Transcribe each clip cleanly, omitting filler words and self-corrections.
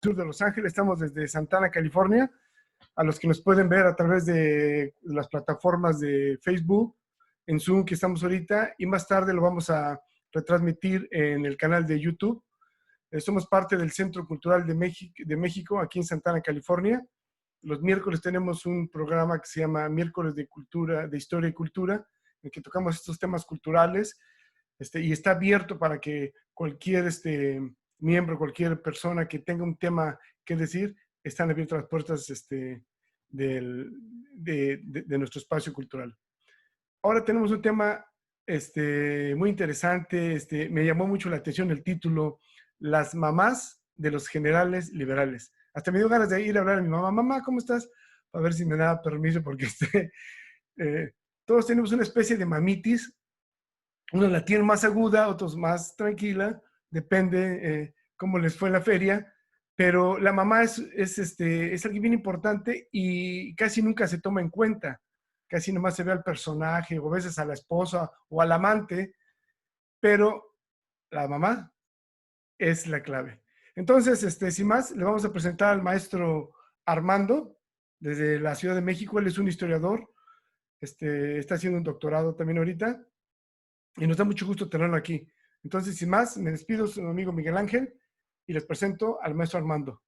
sur de Los Ángeles, estamos desde Santana, California. A los que nos pueden ver a través de las plataformas de Facebook, en Zoom que estamos ahorita, y más tarde lo vamos a retransmitir en el canal de YouTube. Somos parte del Centro Cultural de México, aquí en Santana, California. Los miércoles tenemos un programa que se llama Miércoles de Cultura, de Historia y Cultura, en el que tocamos estos temas culturales, y está abierto para que cualquier miembro, cualquier persona que tenga un tema que decir, están abiertas las puertas de nuestro espacio cultural. Ahora tenemos un tema muy interesante. Me llamó mucho la atención el título, Las mamás de los generales liberales. Hasta me dio ganas de ir a hablar a mi mamá. Mamá, ¿cómo estás? A ver si me da permiso, porque todos tenemos una especie de mamitis. Unos la tienen más aguda, otros más tranquila, depende cómo les fue en la feria, pero la mamá es alguien bien importante y casi nunca se toma en cuenta. Casi nomás se ve al personaje, o a veces a la esposa o al amante, pero la mamá es la clave. Entonces, sin más, le vamos a presentar al maestro Armando, desde la Ciudad de México. Él es un historiador, está haciendo un doctorado también ahorita, y nos da mucho gusto tenerlo aquí. Entonces, sin más, me despido, su amigo Miguel Ángel, y les presento al maestro Armando.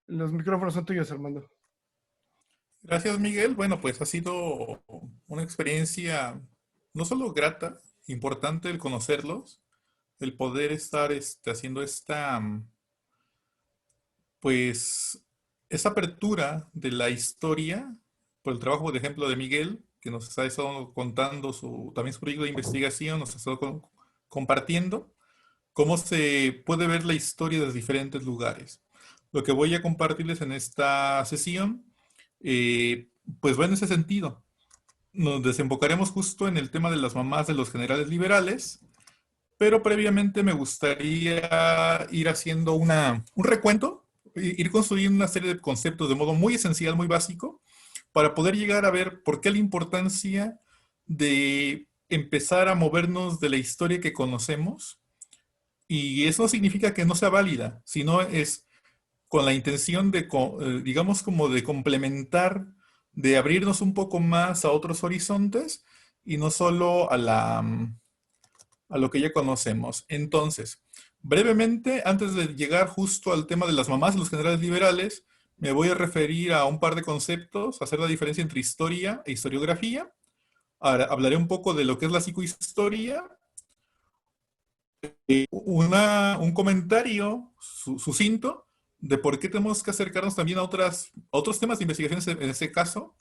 Los micrófonos son tuyos, Armando. Gracias, Miguel. Bueno, pues ha sido una experiencia no solo grata, importante el conocerlos, el poder estar haciendo pues, esta apertura de la historia, por el trabajo, por ejemplo, de Miguel, que nos está estado contando también su proyecto de investigación, nos ha estado compartiendo cómo se puede ver la historia desde diferentes lugares. Lo que voy a compartirles en esta sesión, eh, pues va en ese sentido. Nos desembocaremos justo en el tema de las mamás de los generales liberales, pero previamente me gustaría ir haciendo un recuento, ir construyendo una serie de conceptos de modo muy esencial, muy básico, para poder llegar a ver por qué la importancia de empezar a movernos de la historia que conocemos. Y eso no significa que no sea válida, sino es con la intención de, digamos, como de complementar, de abrirnos un poco más a otros horizontes y no solo a lo que ya conocemos. Entonces, brevemente, antes de llegar justo al tema de las mamás y los generales liberales, me voy a referir a un par de conceptos, hacer la diferencia entre historia e historiografía. Ahora, hablaré un poco de lo que es la psicohistoria, un comentario sucinto de por qué tenemos que acercarnos también a otros temas de investigación, en este caso,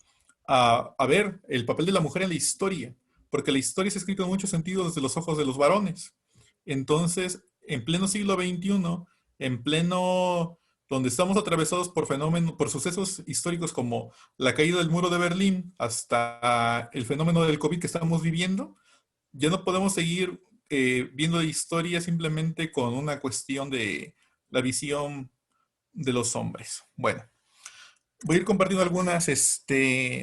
a ver el papel de la mujer en la historia, porque la historia se ha escrito en muchos sentidos desde los ojos de los varones. Entonces, en pleno siglo XXI, en pleno donde estamos atravesados por fenómenos, por sucesos históricos como la caída del muro de Berlín hasta el fenómeno del COVID que estamos viviendo, ya no podemos seguir viendo la historia simplemente con una cuestión de la visión de los hombres. Bueno, voy a ir compartiendo algunas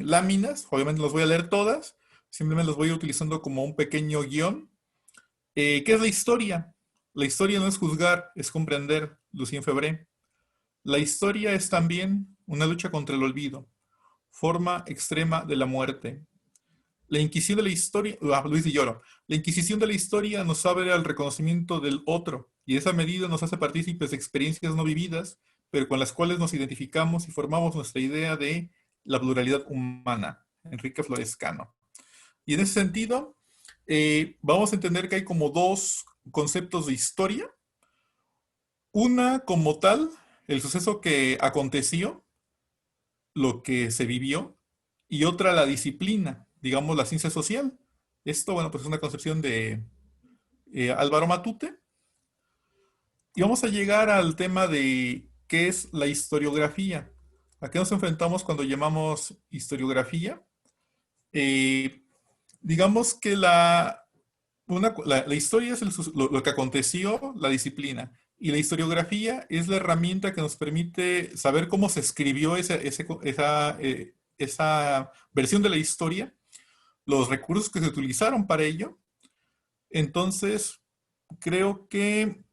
láminas, obviamente las voy a leer todas, simplemente las voy a ir utilizando como un pequeño guión. ¿Qué es la historia? La historia no es juzgar, es comprender, Lucien Febvre. La historia es también una lucha contra el olvido, forma extrema de la muerte. La Inquisición de la historia, Luis de Lloro, la Inquisición de la historia nos abre al reconocimiento del otro y esa medida nos hace partícipes de experiencias no vividas, pero con las cuales nos identificamos y formamos nuestra idea de la pluralidad humana. Enrique Flores Cano. Y en ese sentido, vamos a entender que hay como dos conceptos de historia. Una como tal, el suceso que aconteció, lo que se vivió, y otra la disciplina, digamos la ciencia social. Esto, bueno, pues es una concepción de Álvaro Matute. Y vamos a llegar al tema de qué es la historiografía. ¿A qué nos enfrentamos cuando llamamos historiografía? Eh, digamos que la historia es lo que aconteció, la disciplina. Y la historiografía es la herramienta que nos permite saber cómo se escribió esa versión de la historia, los recursos que se utilizaron para ello. Entonces, creo que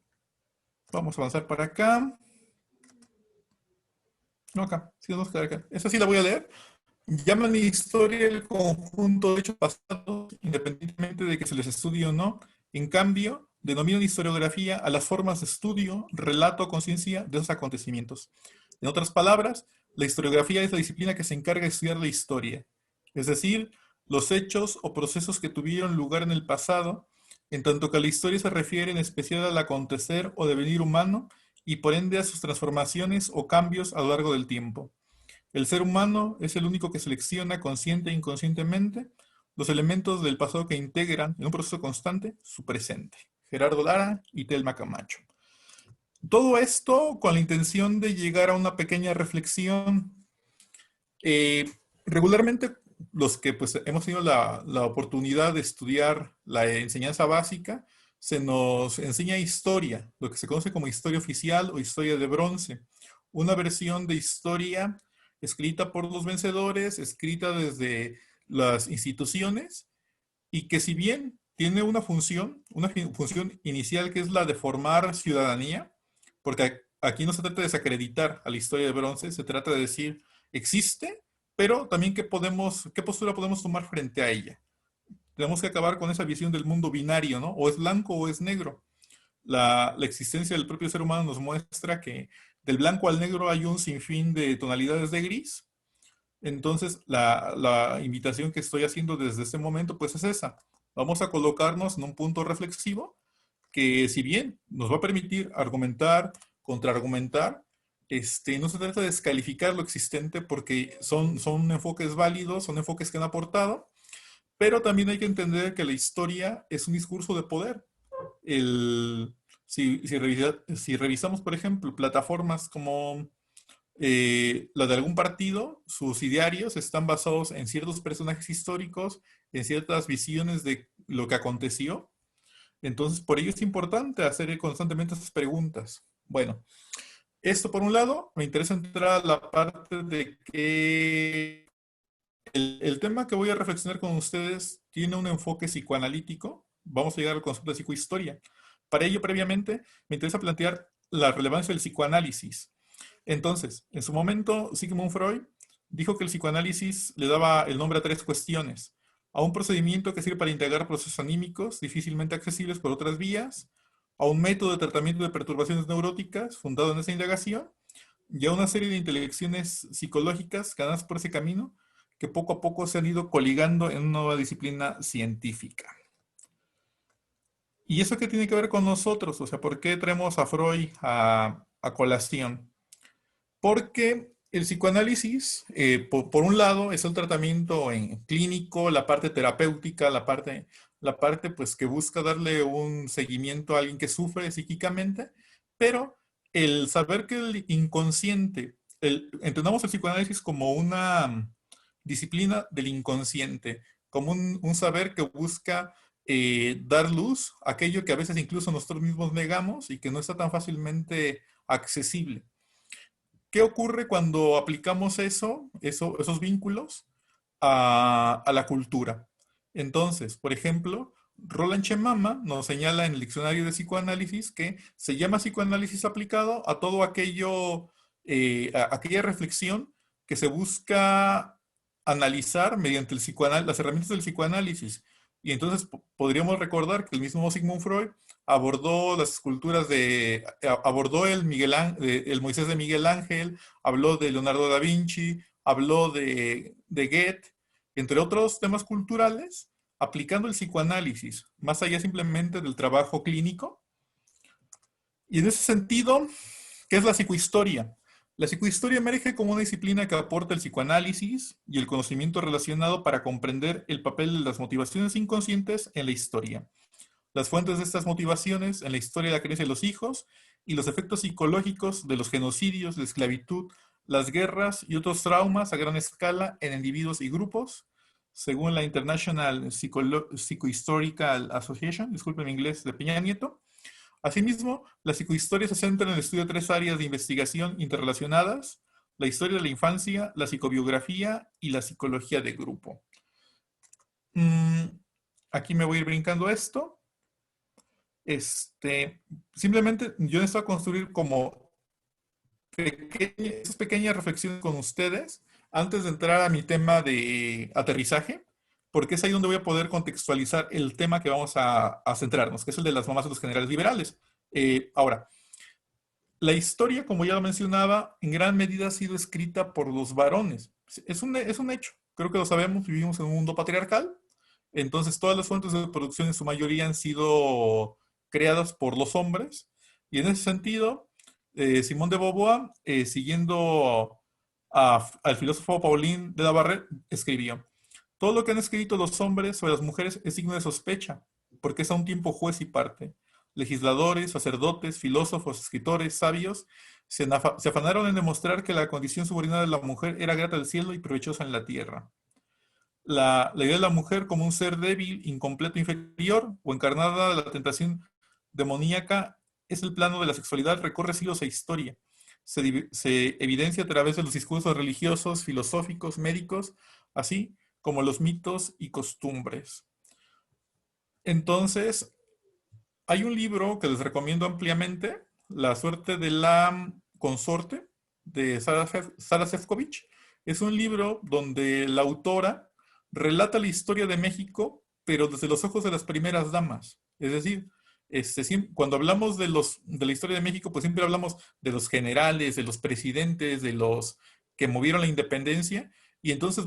Vamos a avanzar para acá. No, acá. Sí, vamos a quedar acá. Esa sí la voy a leer. Llaman historia el conjunto de hechos pasados, independientemente de que se les estudie o no. En cambio, denominan historiografía a las formas de estudio, relato o conciencia de esos acontecimientos. En otras palabras, la historiografía es la disciplina que se encarga de estudiar la historia, es decir, los hechos o procesos que tuvieron lugar en el pasado, en tanto que la historia se refiere en especial al acontecer o devenir humano y por ende a sus transformaciones o cambios a lo largo del tiempo. El ser humano es el único que selecciona consciente e inconscientemente los elementos del pasado que integran en un proceso constante su presente. Gerardo Lara y Telma Camacho. Todo esto con la intención de llegar a una pequeña reflexión. Eh, Regularmente los que pues, hemos tenido la oportunidad de estudiar la enseñanza básica, se nos enseña historia, lo que se conoce como historia oficial o historia de bronce. Una versión de historia escrita por los vencedores, escrita desde las instituciones, y que si bien tiene una función inicial que es la de formar ciudadanía, porque aquí no se trata de desacreditar a la historia de bronce, se trata de decir, existe, pero también qué postura podemos tomar frente a ella. Tenemos que acabar con esa visión del mundo binario, ¿no? O es blanco o es negro. La existencia del propio ser humano nos muestra que del blanco al negro hay un sinfín de tonalidades de gris. Entonces, la invitación que estoy haciendo desde este momento, pues es esa. Vamos a colocarnos en un punto reflexivo que si bien nos va a permitir argumentar, contraargumentar, no se trata de descalificar lo existente porque son enfoques válidos, son enfoques que han aportado, pero también hay que entender que la historia es un discurso de poder. El, si revisamos, por ejemplo, plataformas como la de algún partido, sus idearios están basados en ciertos personajes históricos, en ciertas visiones de lo que aconteció. Entonces, por ello es importante hacer constantemente esas preguntas. Bueno, esto por un lado, me interesa entrar a la parte de que el tema que voy a reflexionar con ustedes tiene un enfoque psicoanalítico. Vamos a llegar al concepto de psicohistoria. Para ello, previamente, me interesa plantear la relevancia del psicoanálisis. Entonces, en su momento, Sigmund Freud dijo que el psicoanálisis le daba el nombre a tres cuestiones: a un procedimiento que sirve para integrar procesos anímicos difícilmente accesibles por otras vías, a un método de tratamiento de perturbaciones neuróticas fundado en esa indagación, y a una serie de intelecciones psicológicas ganadas por ese camino que poco a poco se han ido coligando en una nueva disciplina científica. ¿Y eso qué tiene que ver con nosotros? O sea, ¿por qué traemos a Freud a colación? Porque el psicoanálisis, por un lado, es el tratamiento en clínico, la parte terapéutica, la parte pues, que busca darle un seguimiento a alguien que sufre psíquicamente, pero el saber que el inconsciente, entendamos el psicoanálisis como una disciplina del inconsciente, como un saber que busca dar luz a aquello que a veces incluso nosotros mismos negamos y que no está tan fácilmente accesible. ¿Qué ocurre cuando aplicamos esos vínculos a la cultura? Entonces, por ejemplo, Roland Chemama nos señala en el diccionario de psicoanálisis que se llama psicoanálisis aplicado a todo aquello, a aquella reflexión que se busca analizar mediante las herramientas del psicoanálisis. Y entonces podríamos recordar que el mismo Sigmund Freud abordó las esculturas abordó el Moisés de Miguel Ángel, habló de Leonardo da Vinci, habló de Goethe, entre otros temas culturales, aplicando el psicoanálisis, más allá simplemente del trabajo clínico. Y en ese sentido, ¿qué es la psicohistoria? La psicohistoria emerge como una disciplina que aporta el psicoanálisis y el conocimiento relacionado para comprender el papel de las motivaciones inconscientes en la historia, las fuentes de estas motivaciones en la historia de la creencia de los hijos y los efectos psicológicos de los genocidios, la esclavitud, las guerras y otros traumas a gran escala en individuos y grupos, según la International Psychohistorical Association, disculpen mi inglés de Peña Nieto. Asimismo, la psicohistoria se centra en el estudio de tres áreas de investigación interrelacionadas: la historia de la infancia, la psicobiografía y la psicología de grupo. Aquí me voy a ir brincando esto. Simplemente yo necesito construir como esas pequeñas reflexiones con ustedes antes de entrar a mi tema de aterrizaje, porque es ahí donde voy a poder contextualizar el tema que vamos a centrarnos, que es el de las mamás de los generales liberales. Ahora, la historia, como ya lo mencionaba, en gran medida ha sido escrita por los varones. Es un hecho, creo que lo sabemos, vivimos en un mundo patriarcal, entonces todas las fuentes de producción en su mayoría han sido creadas por los hombres, y en ese sentido, Simón de Beauvoir, siguiendo al filósofo Paulin de Navarre, escribió: todo lo que han escrito los hombres sobre las mujeres es signo de sospecha, porque es a un tiempo juez y parte. Legisladores, sacerdotes, filósofos, escritores, sabios, se afanaron en demostrar que la condición subordinada de la mujer era grata al cielo y provechosa en la tierra. La idea de la mujer como un ser débil, incompleto, inferior, o encarnada de la tentación demoníaca, es el plano de la sexualidad, recorre siglos e historia. Se evidencia a través de los discursos religiosos, filosóficos, médicos, así como los mitos y costumbres. Entonces, hay un libro que les recomiendo ampliamente, La suerte de la consorte, de Sara Sefcovic. Es un libro donde la autora relata la historia de México, pero desde los ojos de las primeras damas. Es decir, cuando hablamos de la historia de México, pues siempre hablamos de los generales, de los presidentes, de los que movieron la independencia, y entonces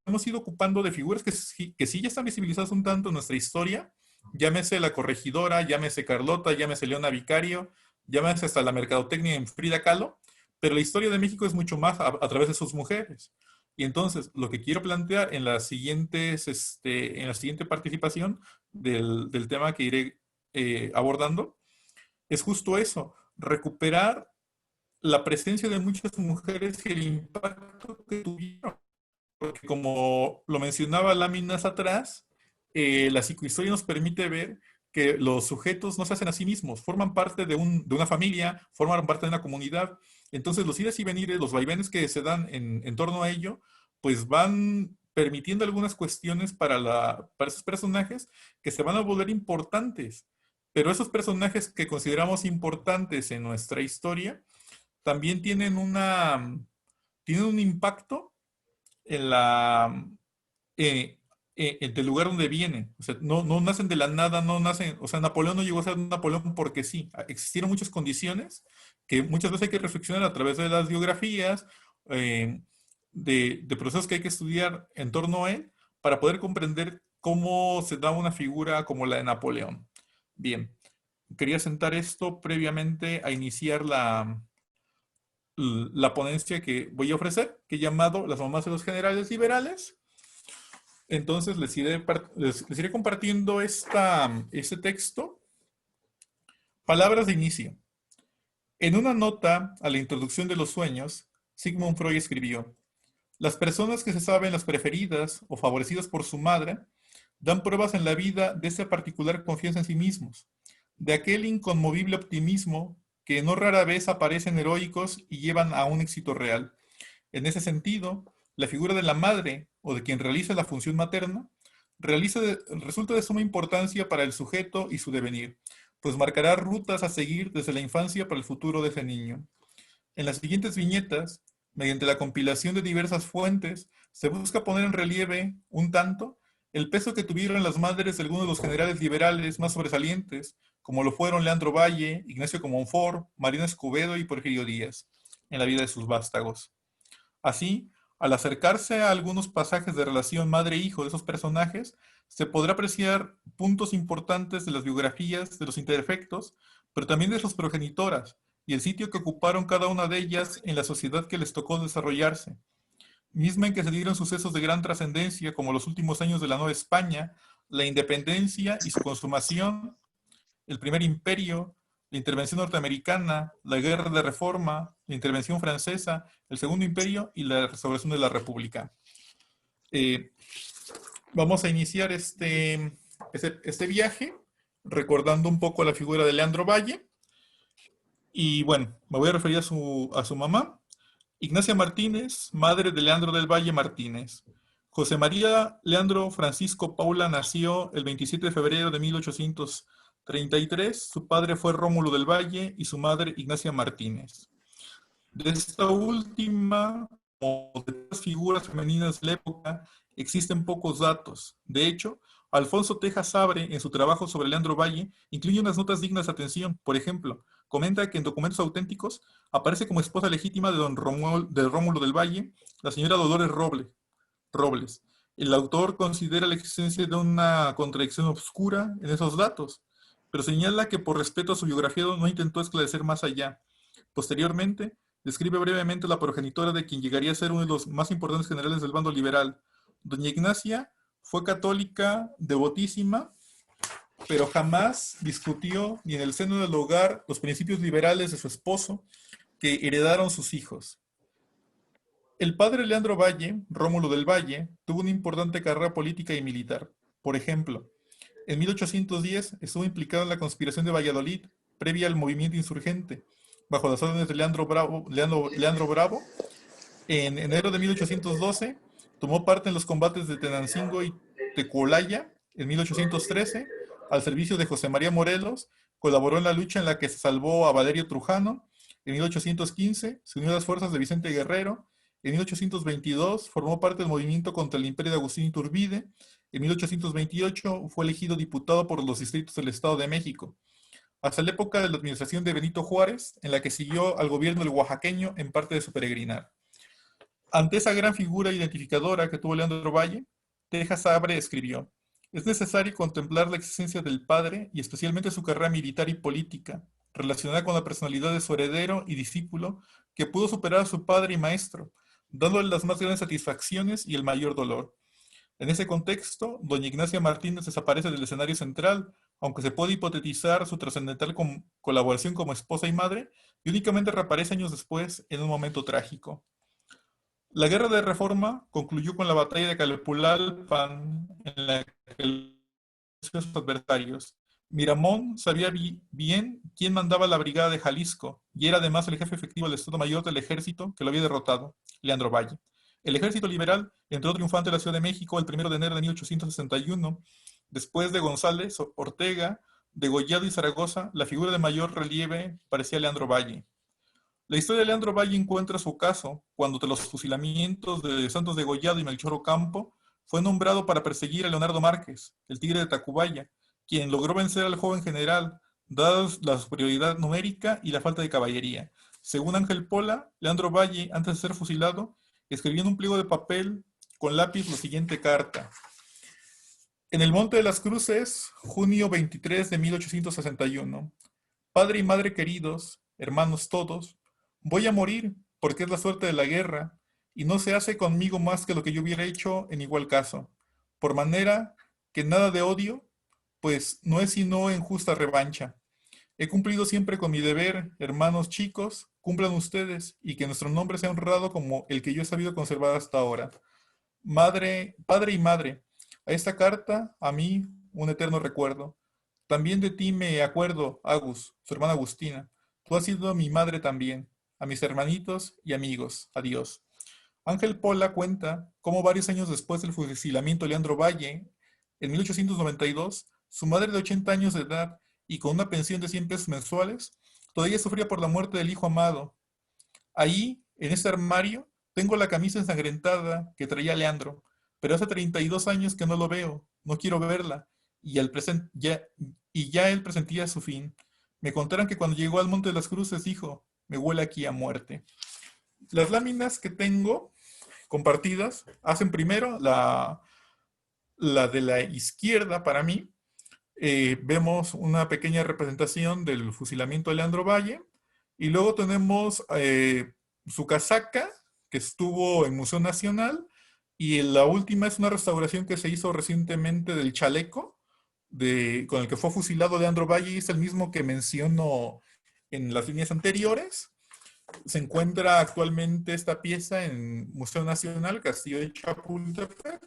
hemos ido ocupando de figuras que sí ya están visibilizadas un tanto en nuestra historia. Llámese la corregidora, llámese Carlota, llámese Leona Vicario, llámese hasta la mercadotecnia en Frida Kahlo, pero la historia de México es mucho más a través de sus mujeres. Y entonces, lo que quiero plantear en en la siguiente participación del tema que iré abordando, es justo eso: recuperar la presencia de muchas mujeres y el impacto que tuvieron. Porque como lo mencionaba láminas atrás, la psicohistoria nos permite ver que los sujetos no se hacen a sí mismos, forman parte de una familia, forman parte de una comunidad. Entonces los ires y venires, los vaivenes que se dan en torno a ello, pues van permitiendo algunas cuestiones para esos personajes que se van a volver importantes. Pero esos personajes que consideramos importantes en nuestra historia también tienen un impacto en del lugar donde vienen. O sea, no nacen de la nada, no nacen, o sea, Napoleón no llegó a ser Napoleón porque sí. Existieron muchas condiciones que muchas veces hay que reflexionar a través de las biografías, eh, de procesos que hay que estudiar en torno a él para poder comprender cómo se da una figura como la de Napoleón. Bien, quería sentar esto previamente a iniciar la ponencia que voy a ofrecer, que he llamado Las mamás de los generales liberales. Entonces les iré compartiendo este texto. Palabras de inicio. En una nota a la introducción de los sueños, Sigmund Freud escribió: las personas que se saben las preferidas o favorecidas por su madre dan pruebas en la vida de esa particular confianza en sí mismos, de aquel inconmovible optimismo que no rara vez aparecen heroicos y llevan a un éxito real. En ese sentido, la figura de la madre o de quien realiza la función materna resulta de suma importancia para el sujeto y su devenir, pues marcará rutas a seguir desde la infancia para el futuro de ese niño. En las siguientes viñetas, mediante la compilación de diversas fuentes, se busca poner en relieve, un tanto, el peso que tuvieron las madres de algunos de los generales liberales más sobresalientes, como lo fueron Leandro Valle, Ignacio Comonfort, Marina Escobedo y Porfirio Díaz, en la vida de sus vástagos. Así, al acercarse a algunos pasajes de relación madre-hijo de esos personajes, se podrá apreciar puntos importantes de las biografías de los interfectos, pero también de sus progenitoras, y el sitio que ocuparon cada una de ellas en la sociedad que les tocó desarrollarse, misma en que se dieron sucesos de gran trascendencia como los últimos años de la Nueva España, la independencia y su consumación, el primer imperio, la intervención norteamericana, la guerra de reforma, la intervención francesa, el segundo imperio y la restauración de la república. Vamos a iniciar este viaje recordando un poco la figura de Leandro Valle. Y bueno, me voy a referir a su mamá, Ignacia Martínez, madre de Leandro del Valle Martínez. José María Leandro Francisco Paula nació el 27 de febrero de 33, su padre fue Rómulo del Valle y su madre Ignacia Martínez. De esta última, como de las figuras femeninas de la época, existen pocos datos. De hecho, Alfonso Tejas Sabre, en su trabajo sobre Leandro Valle, incluye unas notas dignas de atención. Por ejemplo, comenta que en documentos auténticos aparece como esposa legítima de de Rómulo del Valle, la señora Dolores Robles. El autor considera la existencia de una contradicción obscura en esos datos, pero señala que por respeto a su biografía no intentó esclarecer más allá. Posteriormente, describe brevemente la progenitora de quien llegaría a ser uno de los más importantes generales del bando liberal. Doña Ignacia fue católica devotísima, pero jamás discutió ni en el seno del hogar los principios liberales de su esposo que heredaron sus hijos. El padre Leandro Valle, Rómulo del Valle, tuvo una importante carrera política y militar. Por ejemplo, en 1810 estuvo implicado en la conspiración de Valladolid, previa al movimiento insurgente, bajo las órdenes de Leandro Bravo. En enero de 1812 tomó parte en los combates de Tenancingo y Tecuolaya. En 1813, al servicio de José María Morelos, colaboró en la lucha en la que se salvó a Valerio Trujano. En 1815 se unió a las fuerzas de Vicente Guerrero. En 1822 formó parte del movimiento contra el imperio de Agustín Iturbide. En 1828 fue elegido diputado por los distritos del Estado de México, hasta la época de la administración de Benito Juárez, en la que siguió al gobierno del oaxaqueño en parte de su peregrinar. Ante esa gran figura identificadora que tuvo Leandro Valle, Tejas Sabre escribió: es necesario contemplar la existencia del padre y especialmente su carrera militar y política, relacionada con la personalidad de su heredero y discípulo, que pudo superar a su padre y maestro, dándole las más grandes satisfacciones y el mayor dolor. En ese contexto, doña Ignacia Martínez desaparece del escenario central, aunque se puede hipotetizar su trascendental colaboración como esposa y madre, y únicamente reaparece años después en un momento trágico. La guerra de reforma concluyó con la batalla de Calpulalpan, en la que sus adversarios. Miramón sabía bien quién mandaba la brigada de Jalisco, y era además el jefe efectivo del Estado Mayor del ejército que lo había derrotado, Leandro Valle. El ejército liberal entró triunfante en la Ciudad de México el 1 de enero de 1861. Después de González, Ortega, Degollado y Zaragoza, la figura de mayor relieve parecía Leandro Valle. La historia de Leandro Valle encuentra su caso cuando, tras los fusilamientos de Santos Degollado y Melchor Ocampo, fue nombrado para perseguir a Leonardo Márquez, el Tigre de Tacubaya, quien logró vencer al joven general, dadas la superioridad numérica y la falta de caballería. Según Ángel Pola, Leandro Valle, antes de ser fusilado, escribió en un pliego de papel con lápiz la siguiente carta: en el Monte de las Cruces, junio 23 de 1861. Padre y madre queridos, hermanos todos, voy a morir porque es la suerte de la guerra, y no se hace conmigo más que lo que yo hubiera hecho en igual caso, por manera que nada de odio, pues no es sino en justa revancha. He cumplido siempre con mi deber, hermanos chicos, cumplan ustedes, y que nuestro nombre sea honrado como el que yo he sabido conservar hasta ahora. Madre, padre y madre, a esta carta, a mí, un eterno recuerdo. También de ti me acuerdo, Agus, su hermana Agustina. Tú has sido mi madre también. A mis hermanitos y amigos, adiós. Ángel Pola cuenta cómo varios años después del fusilamiento de Leandro Valle, en 1892, su madre de 80 años de edad y con una pensión de 100 pesos mensuales, todavía sufría por la muerte del hijo amado. Ahí, en ese armario, tengo la camisa ensangrentada que traía Leandro, pero hace 32 años que no lo veo, no quiero verla, y ya él presentía su fin. Me contaron que cuando llegó al Monte de las Cruces dijo: me huele aquí a muerte. Las láminas que tengo compartidas hacen primero la de la izquierda para mí. Vemos una pequeña representación del fusilamiento de Leandro Valle, y luego tenemos su casaca, que estuvo en Museo Nacional, y la última es una restauración que se hizo recientemente del chaleco con el que fue fusilado Leandro Valle, y es el mismo que menciono en las líneas anteriores. Se encuentra actualmente esta pieza en Museo Nacional, Castillo de Chapultepec.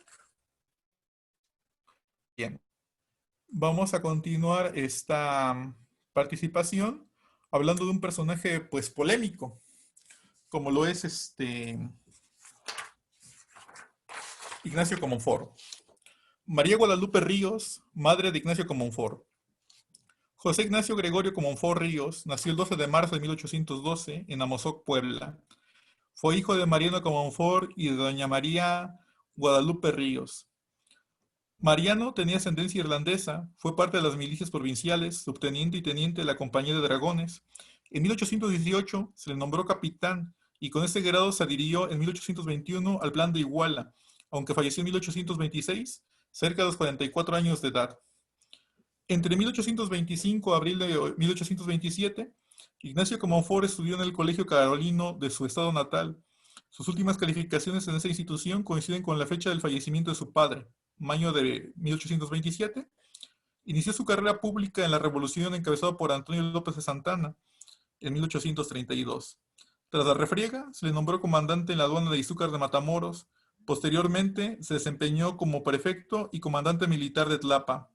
Bien, vamos a continuar esta participación hablando de un personaje pues polémico, como lo es Ignacio Comonfort. María Guadalupe Ríos, madre de Ignacio Comonfort. José Ignacio Gregorio Comonfort Ríos nació el 12 de marzo de 1812 en Amozoc, Puebla. Fue hijo de Mariano Comonfort y de doña María Guadalupe Ríos. Mariano tenía ascendencia irlandesa, fue parte de las milicias provinciales, subteniente y teniente de la Compañía de Dragones. En 1818 se le nombró capitán y con este grado se adhirió en 1821 al Plan de Iguala, aunque falleció en 1826, cerca de los 44 años de edad. Entre 1825 y abril de 1827, Ignacio Comonfort estudió en el Colegio Carolino de su estado natal. Sus últimas calificaciones en esa institución coinciden con la fecha del fallecimiento de su padre, mayo de 1827. Inició su carrera pública en la Revolución encabezada por Antonio López de Santana en 1832. Tras la refriega, se le nombró comandante en la aduana de Izúcar de Matamoros. Posteriormente, se desempeñó como prefecto y comandante militar de Tlapa.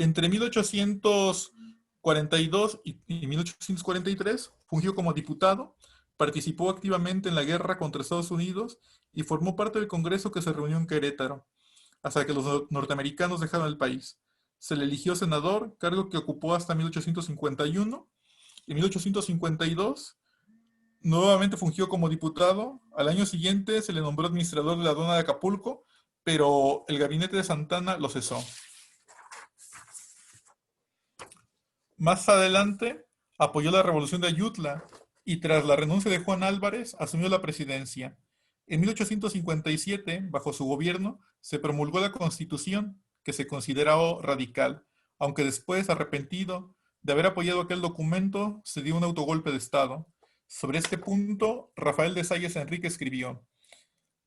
Entre 1842 y 1843 fungió como diputado, participó activamente en la guerra contra Estados Unidos y formó parte del Congreso que se reunió en Querétaro, hasta que los norteamericanos dejaron el país. Se le eligió senador, cargo que ocupó hasta 1851. En 1852 nuevamente fungió como diputado. Al año siguiente se le nombró administrador de la aduana de Acapulco, pero el gabinete de Santana lo cesó. Más adelante apoyó la revolución de Ayutla y tras la renuncia de Juan Álvarez asumió la presidencia. En 1857, bajo su gobierno, se promulgó la Constitución, que se consideró radical, aunque después, arrepentido de haber apoyado aquel documento, se dio un autogolpe de Estado. Sobre este punto, Rafael de Salles Enrique escribió: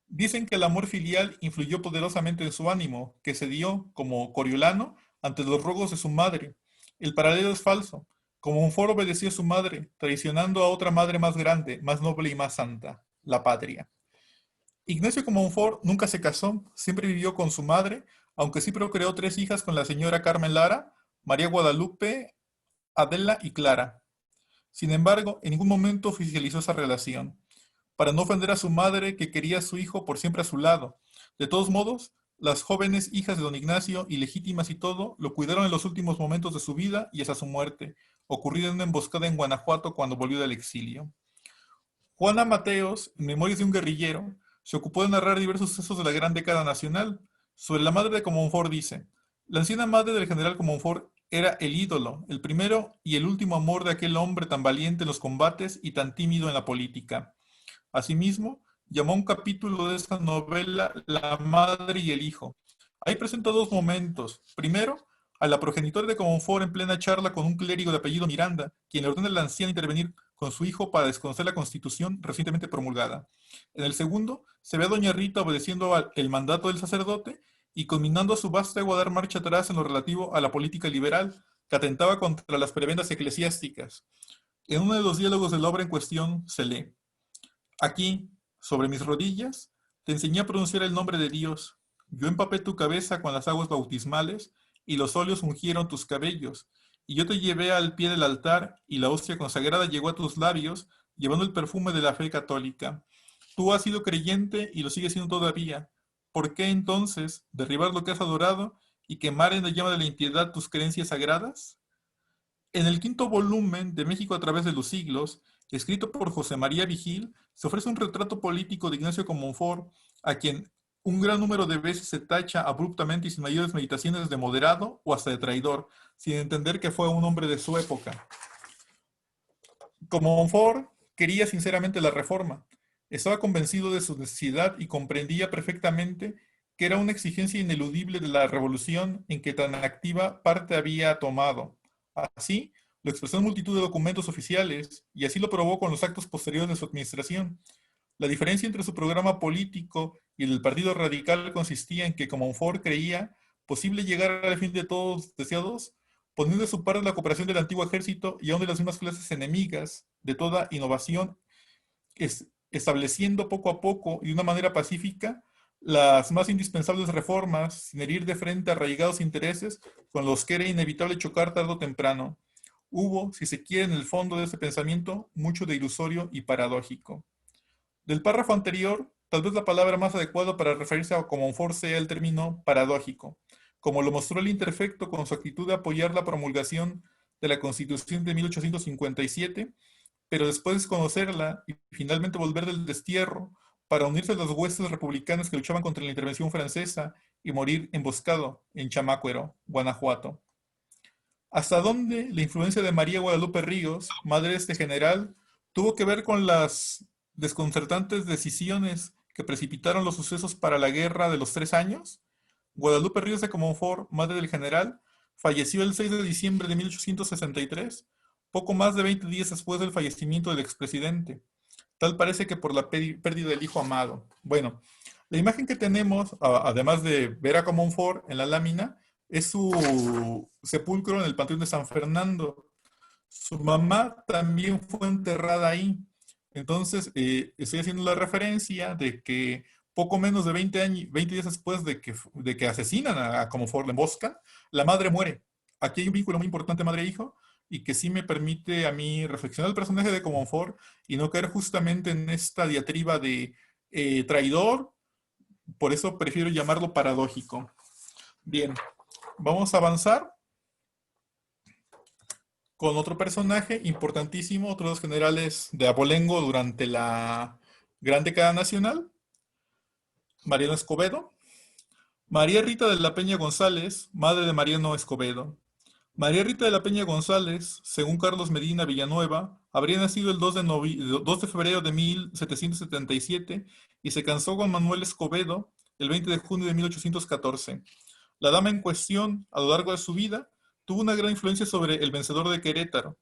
dicen que el amor filial influyó poderosamente en su ánimo, que cedió, como Coriolano, ante los ruegos de su madre. El paralelo es falso. Comonfort obedeció a su madre, traicionando a otra madre más grande, más noble y más santa, la patria. Ignacio Comonfort nunca se casó, siempre vivió con su madre, aunque sí procreó 3 hijas con la señora Carmen Lara, María Guadalupe, Adela y Clara. Sin embargo, en ningún momento oficializó esa relación, para no ofender a su madre que quería a su hijo por siempre a su lado. De todos modos, las jóvenes hijas de don Ignacio, ilegítimas y todo, lo cuidaron en los últimos momentos de su vida y hasta su muerte, ocurrida en una emboscada en Guanajuato cuando volvió del exilio. Juana Mateos, en Memorias de un guerrillero, se ocupó de narrar diversos sucesos de la gran década nacional. Sobre la madre de Comonfort dice: la anciana madre del general Comonfort era el ídolo, el primero y el último amor de aquel hombre tan valiente en los combates y tan tímido en la política. Asimismo, llamó a un capítulo de esta novela La madre y el hijo. Ahí presenta 2 momentos. Primero, a la progenitora de Comonfort en plena charla con un clérigo de apellido Miranda, quien le ordena a la anciana intervenir con su hijo para desconocer la Constitución recientemente promulgada. En el segundo, se ve a doña Rita obedeciendo el mandato del sacerdote y combinando a su vástago a dar marcha atrás en lo relativo a la política liberal, que atentaba contra las prebendas eclesiásticas. En uno de los diálogos de la obra en cuestión se lee: aquí, sobre mis rodillas, te enseñé a pronunciar el nombre de Dios. Yo empapé tu cabeza con las aguas bautismales y los óleos ungieron tus cabellos. Y yo te llevé al pie del altar y la hostia consagrada llegó a tus labios, llevando el perfume de la fe católica. Tú has sido creyente y lo sigues siendo todavía. ¿Por qué entonces derribar lo que has adorado y quemar en la llama de la impiedad tus creencias sagradas? En el quinto volumen de México a través de los siglos, escrito por José María Vigil, se ofrece un retrato político de Ignacio Comonfort, a quien un gran número de veces se tacha abruptamente y sin mayores meditaciones de moderado o hasta de traidor, sin entender que fue un hombre de su época. Comonfort quería sinceramente la reforma. Estaba convencido de su necesidad y comprendía perfectamente que era una exigencia ineludible de la revolución en que tan activa parte había tomado. Así, lo expresó en multitud de documentos oficiales y así lo probó con los actos posteriores de su administración. La diferencia entre su programa político y el del Partido Radical consistía en que Comonfort creía posible llegar al fin de todos deseados, poniendo de su parte la cooperación del antiguo ejército y aún de las mismas clases enemigas de toda innovación, estableciendo poco a poco y de una manera pacífica las más indispensables reformas, sin herir de frente arraigados intereses con los que era inevitable chocar tarde o temprano. Hubo, si se quiere, en el fondo de ese pensamiento, mucho de ilusorio y paradójico. Del párrafo anterior, tal vez la palabra más adecuada para referirse a Comonfort sea el término paradójico, como lo mostró el Interfecto con su actitud de apoyar la promulgación de la Constitución de 1857, pero después de conocerla y finalmente volver del destierro para unirse a los huestes republicanos que luchaban contra la intervención francesa y morir emboscado en Chamácuero, Guanajuato. ¿Hasta dónde la influencia de María Guadalupe Ríos, madre de este general, tuvo que ver con las desconcertantes decisiones que precipitaron los sucesos para la Guerra de los 3 años? Guadalupe Ríos de Comonfort, madre del general, falleció el 6 de diciembre de 1863, poco más de 20 días después del fallecimiento del expresidente. Tal parece que por la pérdida del hijo amado. Bueno, la imagen que tenemos, además de ver a Comonfort en la lámina, es su sepulcro en el Panteón de San Fernando. Su mamá también fue enterrada ahí. Entonces, estoy haciendo la referencia de que poco menos de 20 años, 20 días después de que asesinan a Comonfort, le emboscan, la madre muere. Aquí hay un vínculo muy importante madre-hijo y que sí me permite a mí reflexionar el personaje de Comonfort y no caer justamente en esta diatriba de traidor. Por eso prefiero llamarlo paradójico. Bien, vamos a avanzar con otro personaje importantísimo, otro de los generales de Abolengo durante la Gran Década Nacional, Mariano Escobedo. María Rita de la Peña González, madre de Mariano Escobedo. María Rita de la Peña González, según Carlos Medina Villanueva, habría nacido el 2 de febrero de 1777 y se casó con Manuel Escobedo el 20 de junio de 1814. La dama en cuestión, a lo largo de su vida, tuvo una gran influencia sobre el vencedor de Querétaro.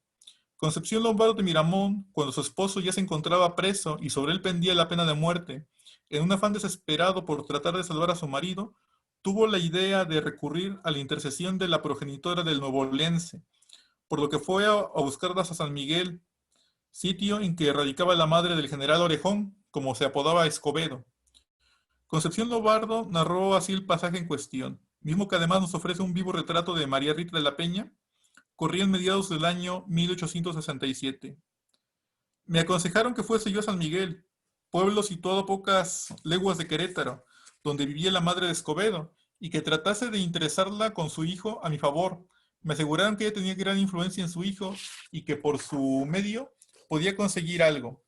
Concepción Lombardo de Miramón, cuando su esposo ya se encontraba preso y sobre él pendía la pena de muerte, en un afán desesperado por tratar de salvar a su marido, tuvo la idea de recurrir a la intercesión de la progenitora del nuevolense, por lo que fue a buscarlas a San Miguel, sitio en que radicaba la madre del general Orejón, como se apodaba Escobedo. Concepción Lombardo narró así el pasaje en cuestión, mismo que además nos ofrece un vivo retrato de María Rita de la Peña. Corría en mediados del año 1867. Me aconsejaron que fuese yo a San Miguel, pueblo situado a pocas leguas de Querétaro, donde vivía la madre de Escobedo, y que tratase de interesarla con su hijo a mi favor. Me aseguraron que ella tenía gran influencia en su hijo y que por su medio podía conseguir algo.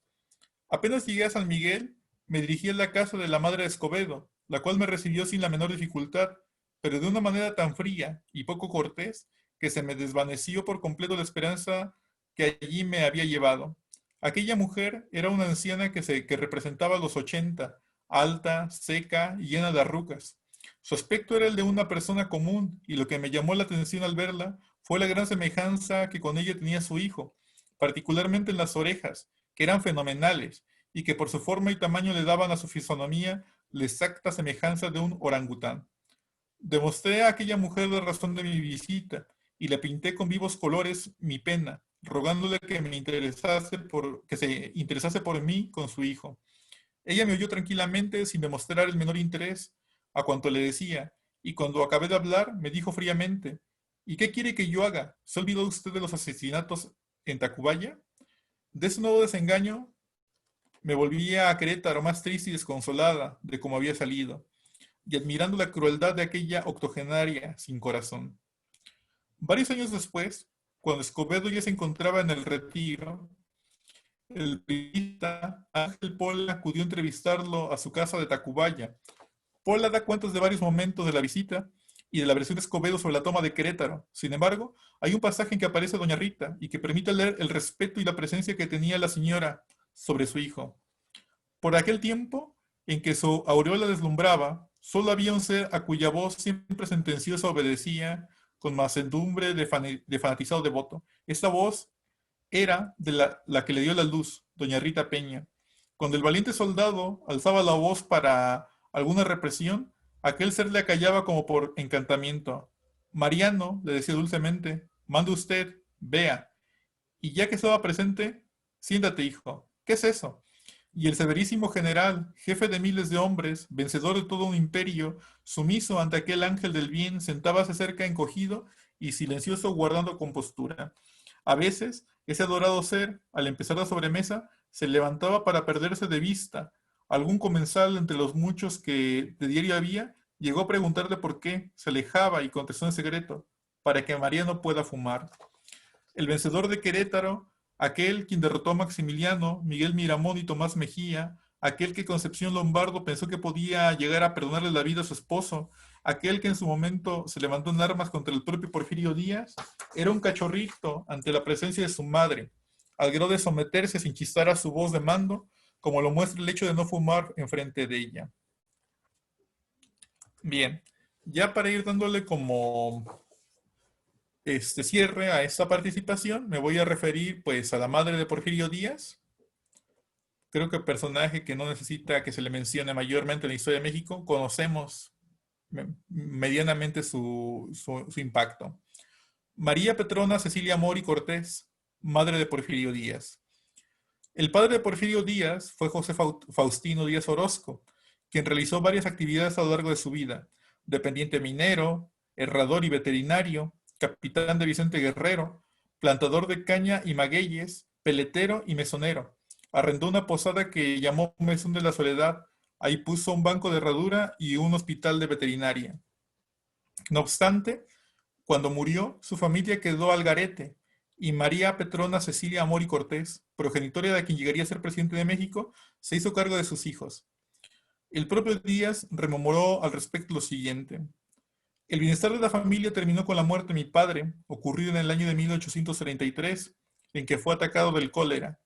Apenas llegué a San Miguel, me dirigí a la casa de la madre de Escobedo, la cual me recibió sin la menor dificultad, pero de una manera tan fría y poco cortés que se me desvaneció por completo la esperanza que allí me había llevado. Aquella mujer era una anciana que representaba los 80, alta, seca y llena de arrugas. Su aspecto era el de una persona común, y lo que me llamó la atención al verla fue la gran semejanza que con ella tenía su hijo, particularmente en las orejas, que eran fenomenales, y que por su forma y tamaño le daban a su fisonomía la exacta semejanza de un orangután. Demostré a aquella mujer la razón de mi visita, y le pinté con vivos colores mi pena, rogándole que se interesase por mí con su hijo. Ella me oyó tranquilamente sin demostrar el menor interés a cuanto le decía, y cuando acabé de hablar me dijo fríamente: ¿Y qué quiere que yo haga? ¿Se olvidó usted de los asesinatos en Tacubaya? De ese nuevo desengaño me volvía a Querétaro más triste y desconsolada de cómo había salido, y admirando la crueldad de aquella octogenaria sin corazón. Varios años después, cuando Escobedo ya se encontraba en el retiro, el periodista Ángel Pola acudió a entrevistarlo a su casa de Tacubaya. Pola da cuentas de varios momentos de la visita y de la versión de Escobedo sobre la toma de Querétaro. Sin embargo, hay un pasaje en que aparece doña Rita y que permite leer el respeto y la presencia que tenía la señora sobre su hijo. Por aquel tiempo en que su aureola deslumbraba, solo había un ser a cuya voz siempre sentenciosa obedecía con mansedumbre de fanatizado devoto. Esta voz era de la que le dio la luz, doña Rita Peña. Cuando el valiente soldado alzaba la voz para alguna represión, aquel ser le acallaba como por encantamiento. Mariano, le decía dulcemente, mande usted, vea. Y ya que estaba presente, siéntate, hijo. ¿Qué es eso? Y el severísimo general, jefe de miles de hombres, vencedor de todo un imperio, sumiso ante aquel ángel del bien, sentábase cerca encogido y silencioso guardando compostura. A veces, ese adorado ser, al empezar la sobremesa, se levantaba para perderse de vista. Algún comensal entre los muchos que de diario había, llegó a preguntarle por qué, se alejaba y contestó en secreto, para que María no pueda fumar. el vencedor de Querétaro, aquel quien derrotó a Maximiliano, Miguel Miramón y Tomás Mejía, aquel que Concepción Lombardo pensó que podía llegar a perdonarle la vida a su esposo, aquel que en su momento se levantó en armas contra el propio Porfirio Díaz, era un cachorrito ante la presencia de su madre, al grado de someterse sin chistar a su voz de mando, como lo muestra el hecho de no fumar enfrente de ella. Bien, ya para ir dándole como cierre a esta participación, me voy a referir pues a la madre de Porfirio Díaz. Creo que personaje que no necesita que se le mencione mayormente en la historia de México, conocemos medianamente su impacto. María Petrona Cecilia Mori Cortés, madre de Porfirio Díaz. El padre de Porfirio Díaz fue José Faustino Díaz Orozco, quien realizó varias actividades a lo largo de su vida: dependiente minero, herrador y veterinario, capitán de Vicente Guerrero, plantador de caña y magueyes, peletero y mesonero. Arrendó una posada que llamó Mesón de la Soledad. Ahí puso un banco de herradura y un hospital de veterinaria. No obstante, cuando murió, su familia quedó al garete, y María Petrona Cecilia Amor y Cortés, progenitora de quien llegaría a ser presidente de México, se hizo cargo de sus hijos. El propio Díaz rememoró al respecto lo siguiente: el bienestar de la familia terminó con la muerte de mi padre, ocurrida en el año de 1833, en que fue atacado del cólera.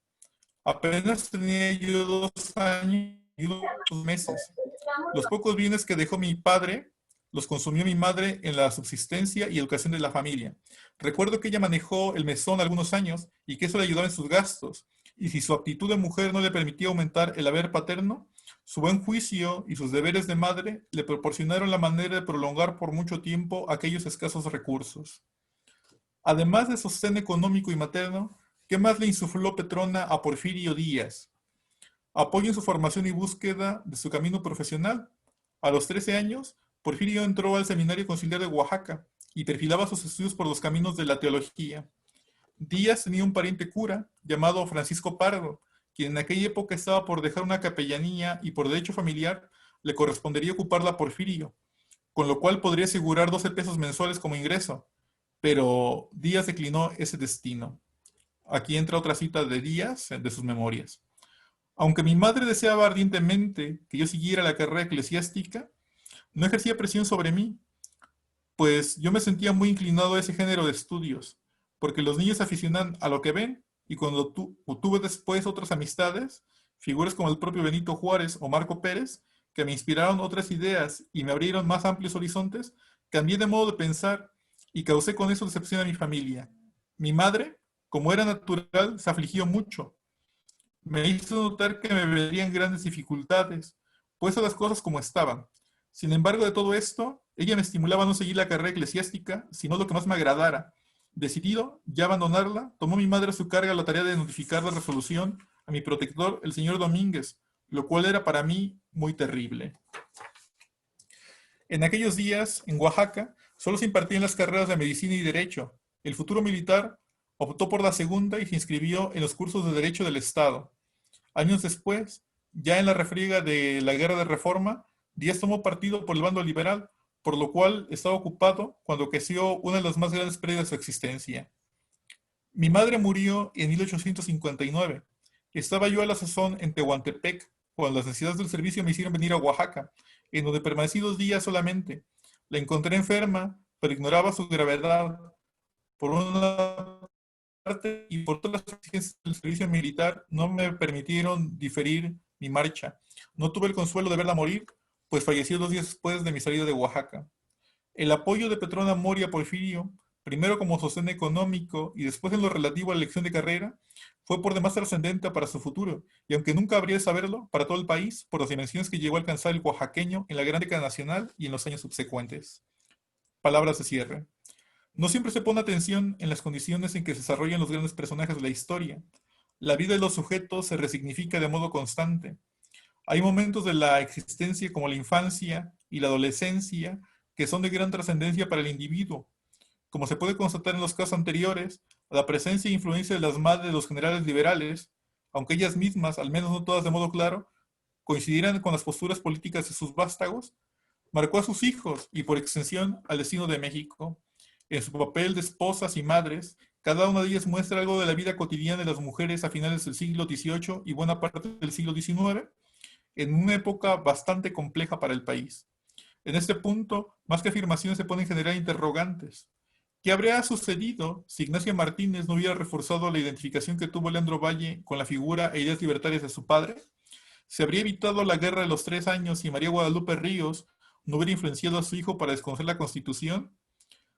Apenas tenía yo 2 años y 2 meses. Los pocos bienes que dejó mi padre los consumió mi madre en la subsistencia y educación de la familia. Recuerdo que ella manejó el mesón algunos años y que eso le ayudaba en sus gastos. Y si su aptitud de mujer no le permitía aumentar el haber paterno, su buen juicio y sus deberes de madre le proporcionaron la manera de prolongar por mucho tiempo aquellos escasos recursos. Además de sostén económico y materno, ¿qué más le insufló Petrona a Porfirio Díaz? Apoyo en su formación y búsqueda de su camino profesional. A los 13 años, Porfirio entró al Seminario Conciliar de Oaxaca y perfilaba sus estudios por los caminos de la teología. Díaz tenía un pariente cura llamado Francisco Pardo, quien en aquella época estaba por dejar una capellanía y por derecho familiar le correspondería ocuparla a Porfirio, con lo cual podría asegurar 12 pesos mensuales como ingreso. Pero Díaz declinó ese destino. Aquí entra otra cita de Díaz, de sus memorias. Aunque mi madre deseaba ardientemente que yo siguiera la carrera eclesiástica, no ejercía presión sobre mí, pues yo me sentía muy inclinado a ese género de estudios, porque los niños se aficionan a lo que ven, y cuando tuve después otras amistades, figuras como el propio Benito Juárez o Marco Pérez, que me inspiraron otras ideas y me abrieron más amplios horizontes, cambié de modo de pensar y causé con eso decepción a mi familia. Mi madre, como era natural, se afligió mucho. Me hizo notar que me verían grandes dificultades, puesto las cosas como estaban. Sin embargo, de todo esto, ella me estimulaba a no seguir la carrera eclesiástica, sino lo que más me agradara. Decidido ya abandonarla, tomó mi madre a su carga la tarea de notificar la resolución a mi protector, el señor Domínguez, lo cual era para mí muy terrible. En aquellos días, en Oaxaca, solo se impartían las carreras de medicina y derecho. El futuro militar optó por la segunda y se inscribió en los cursos de Derecho del Estado. Años después, ya en la refriega de la Guerra de Reforma, Díaz tomó partido por el bando liberal, por lo cual estaba ocupado cuando aconteció una de las más grandes pérdidas de su existencia. Mi madre murió en 1859. Estaba yo a la sazón en Tehuantepec, cuando las necesidades del servicio me hicieron venir a Oaxaca, en donde permanecí 2 días solamente. La encontré enferma, pero ignoraba su gravedad. Por una parte y por todas las exigencias del servicio militar no me permitieron diferir mi marcha. No tuve el consuelo de verla morir, pues falleció 2 días después de mi salida de Oaxaca. El apoyo de Petrona Mori a Porfirio, primero como sostén económico y después en lo relativo a la elección de carrera, fue por demás trascendente para su futuro, y aunque nunca habría de saberlo, para todo el país, por las dimensiones que llegó a alcanzar el oaxaqueño en la gran década nacional y en los años subsecuentes. Palabras de cierre. No siempre se pone atención en las condiciones en que se desarrollan los grandes personajes de la historia. La vida de los sujetos se resignifica de modo constante. Hay momentos de la existencia como la infancia y la adolescencia que son de gran trascendencia para el individuo. Como se puede constatar en los casos anteriores, la presencia e influencia de las madres de los generales liberales, aunque ellas mismas, al menos no todas de modo claro, coincidieran con las posturas políticas de sus vástagos, marcó a sus hijos y por extensión al destino de México. En su papel de esposas y madres, Cada una de ellas muestra algo de la vida cotidiana de las mujeres a finales del siglo XVIII y buena parte del siglo XIX, en una época bastante compleja para el país. En este punto, más que afirmaciones, se pueden generar interrogantes. ¿Qué habría sucedido si Ignacio Martínez no hubiera reforzado la identificación que tuvo Leandro Valle con la figura e ideas libertarias de su padre? ¿Se habría evitado la guerra de los 3 años si María Guadalupe Ríos no hubiera influenciado a su hijo para desconocer la Constitución?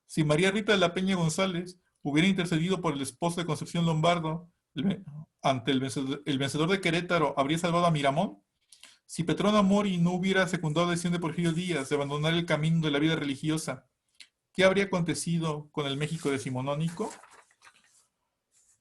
Si María Rita de la Peña González hubiera intercedido por el esposo de Concepción Lombardo ante el vencedor de Querétaro, ¿habría salvado a Miramón? Si Petrona Mori no hubiera secundado la decisión de Porfirio Díaz de abandonar el camino de la vida religiosa, ¿qué habría acontecido con el México decimonónico?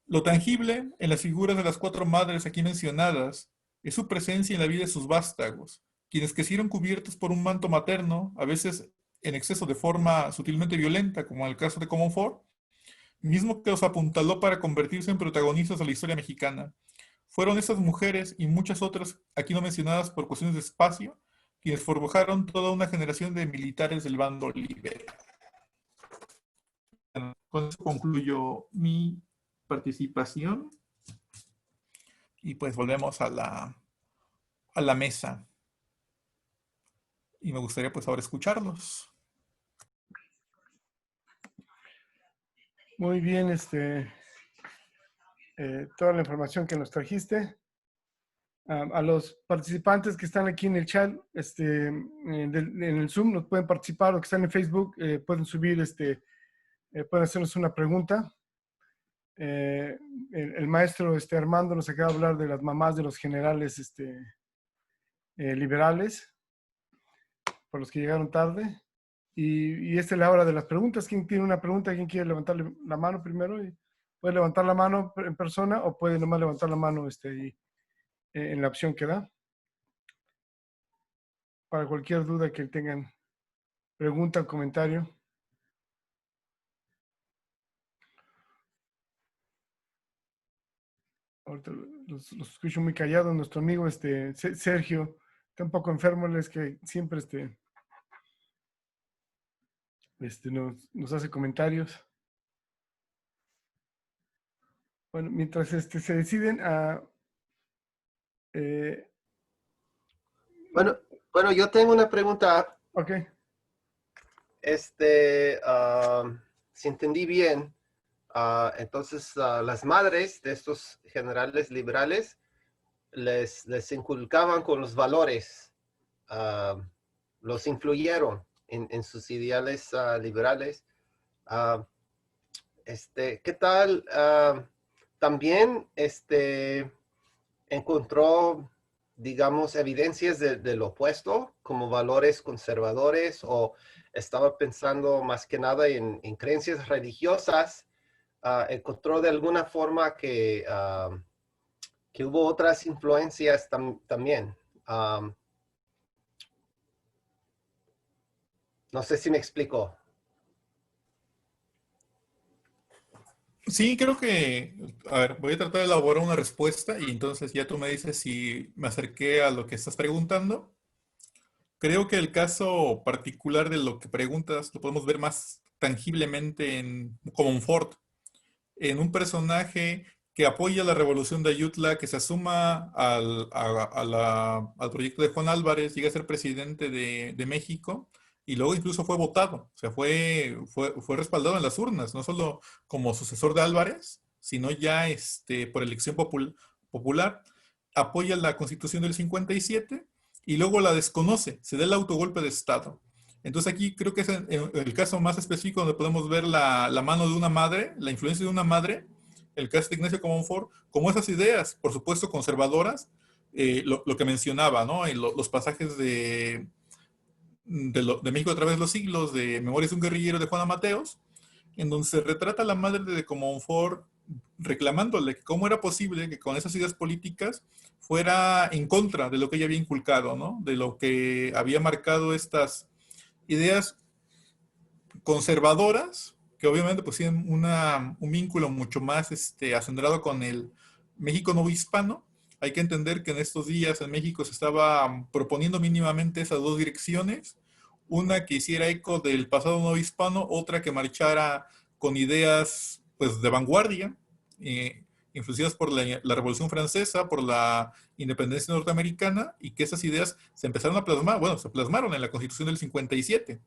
Lo tangible en las figuras de las 4 madres aquí mencionadas es su presencia en la vida de sus vástagos, quienes crecieron cubiertos por un manto materno, a veces en exceso de forma sutilmente violenta, como en el caso de Comonfort, mismo que los apuntaló para convertirse en protagonistas de la historia mexicana. Fueron esas mujeres y muchas otras, aquí no mencionadas por cuestiones de espacio, quienes forjaron toda una generación de militares del bando liberal. Con eso concluyo mi participación y pues volvemos a la mesa. Y me gustaría pues ahora escucharlos. Muy bien, toda la información que nos trajiste. A los participantes que están aquí en el chat, en el Zoom, nos pueden participar, o que están en Facebook, pueden subir, pueden hacernos una pregunta. El maestro Armando nos acaba de hablar de las mamás de los generales liberales, por los que llegaron tarde. Y esta es la hora de las preguntas. ¿Quién tiene una pregunta? ¿Quién quiere levantarle la mano primero? Puede levantar la mano en persona o puede nomás levantar la mano en la opción que da. Para cualquier duda que tengan, pregunta o comentario. Ahorita los escucho muy callados. Nuestro amigo Sergio está un poco enfermo, es que siempre nos hace comentarios. Bueno, mientras se deciden a... Bueno, yo tengo una pregunta. Ok. Si entendí bien, entonces las madres de estos generales liberales les inculcaban con los valores, los influyeron en sus ideales liberales. ¿Qué tal? También encontró, digamos, evidencias del opuesto, como valores conservadores, o estaba pensando más que nada en creencias religiosas. Encontró de alguna forma que hubo otras influencias también. No sé si me explico. Sí, creo que, a ver, voy a tratar de elaborar una respuesta y entonces ya tú me dices si me acerqué a lo que estás preguntando. Creo que el caso particular de lo que preguntas lo podemos ver más tangiblemente en Comonfort, en un personaje que apoya la revolución de Ayutla, que se asuma al proyecto de Juan Álvarez, llega a ser presidente de México y luego incluso fue votado, o sea, fue respaldado en las urnas, no solo como sucesor de Álvarez, sino ya por elección popular, apoya la Constitución del 57 y luego la desconoce, se da el autogolpe de Estado. Entonces aquí creo que es el caso más específico donde podemos ver la mano de una madre, la influencia de una madre, el caso de Ignacio Comonfort, como esas ideas, por supuesto conservadoras, lo que mencionaba, ¿no? En los pasajes de México a través de los siglos, de Memorias de un guerrillero de Juana Mateos, en donde se retrata a la madre de Comonfort reclamándole que cómo era posible que con esas ideas políticas fuera en contra de lo que ella había inculcado, ¿no? De lo que había marcado estas ideas conservadoras, que obviamente pues tienen un vínculo mucho más acendrado con el México novohispano. Hay que entender que en estos días en México se estaba proponiendo mínimamente esas dos direcciones, una que hiciera eco del pasado novohispano, otra que marchara con ideas pues, de vanguardia, influenciadas por la Revolución Francesa, por la independencia norteamericana, y que esas ideas se empezaron a plasmar, bueno, se plasmaron en la Constitución del 57.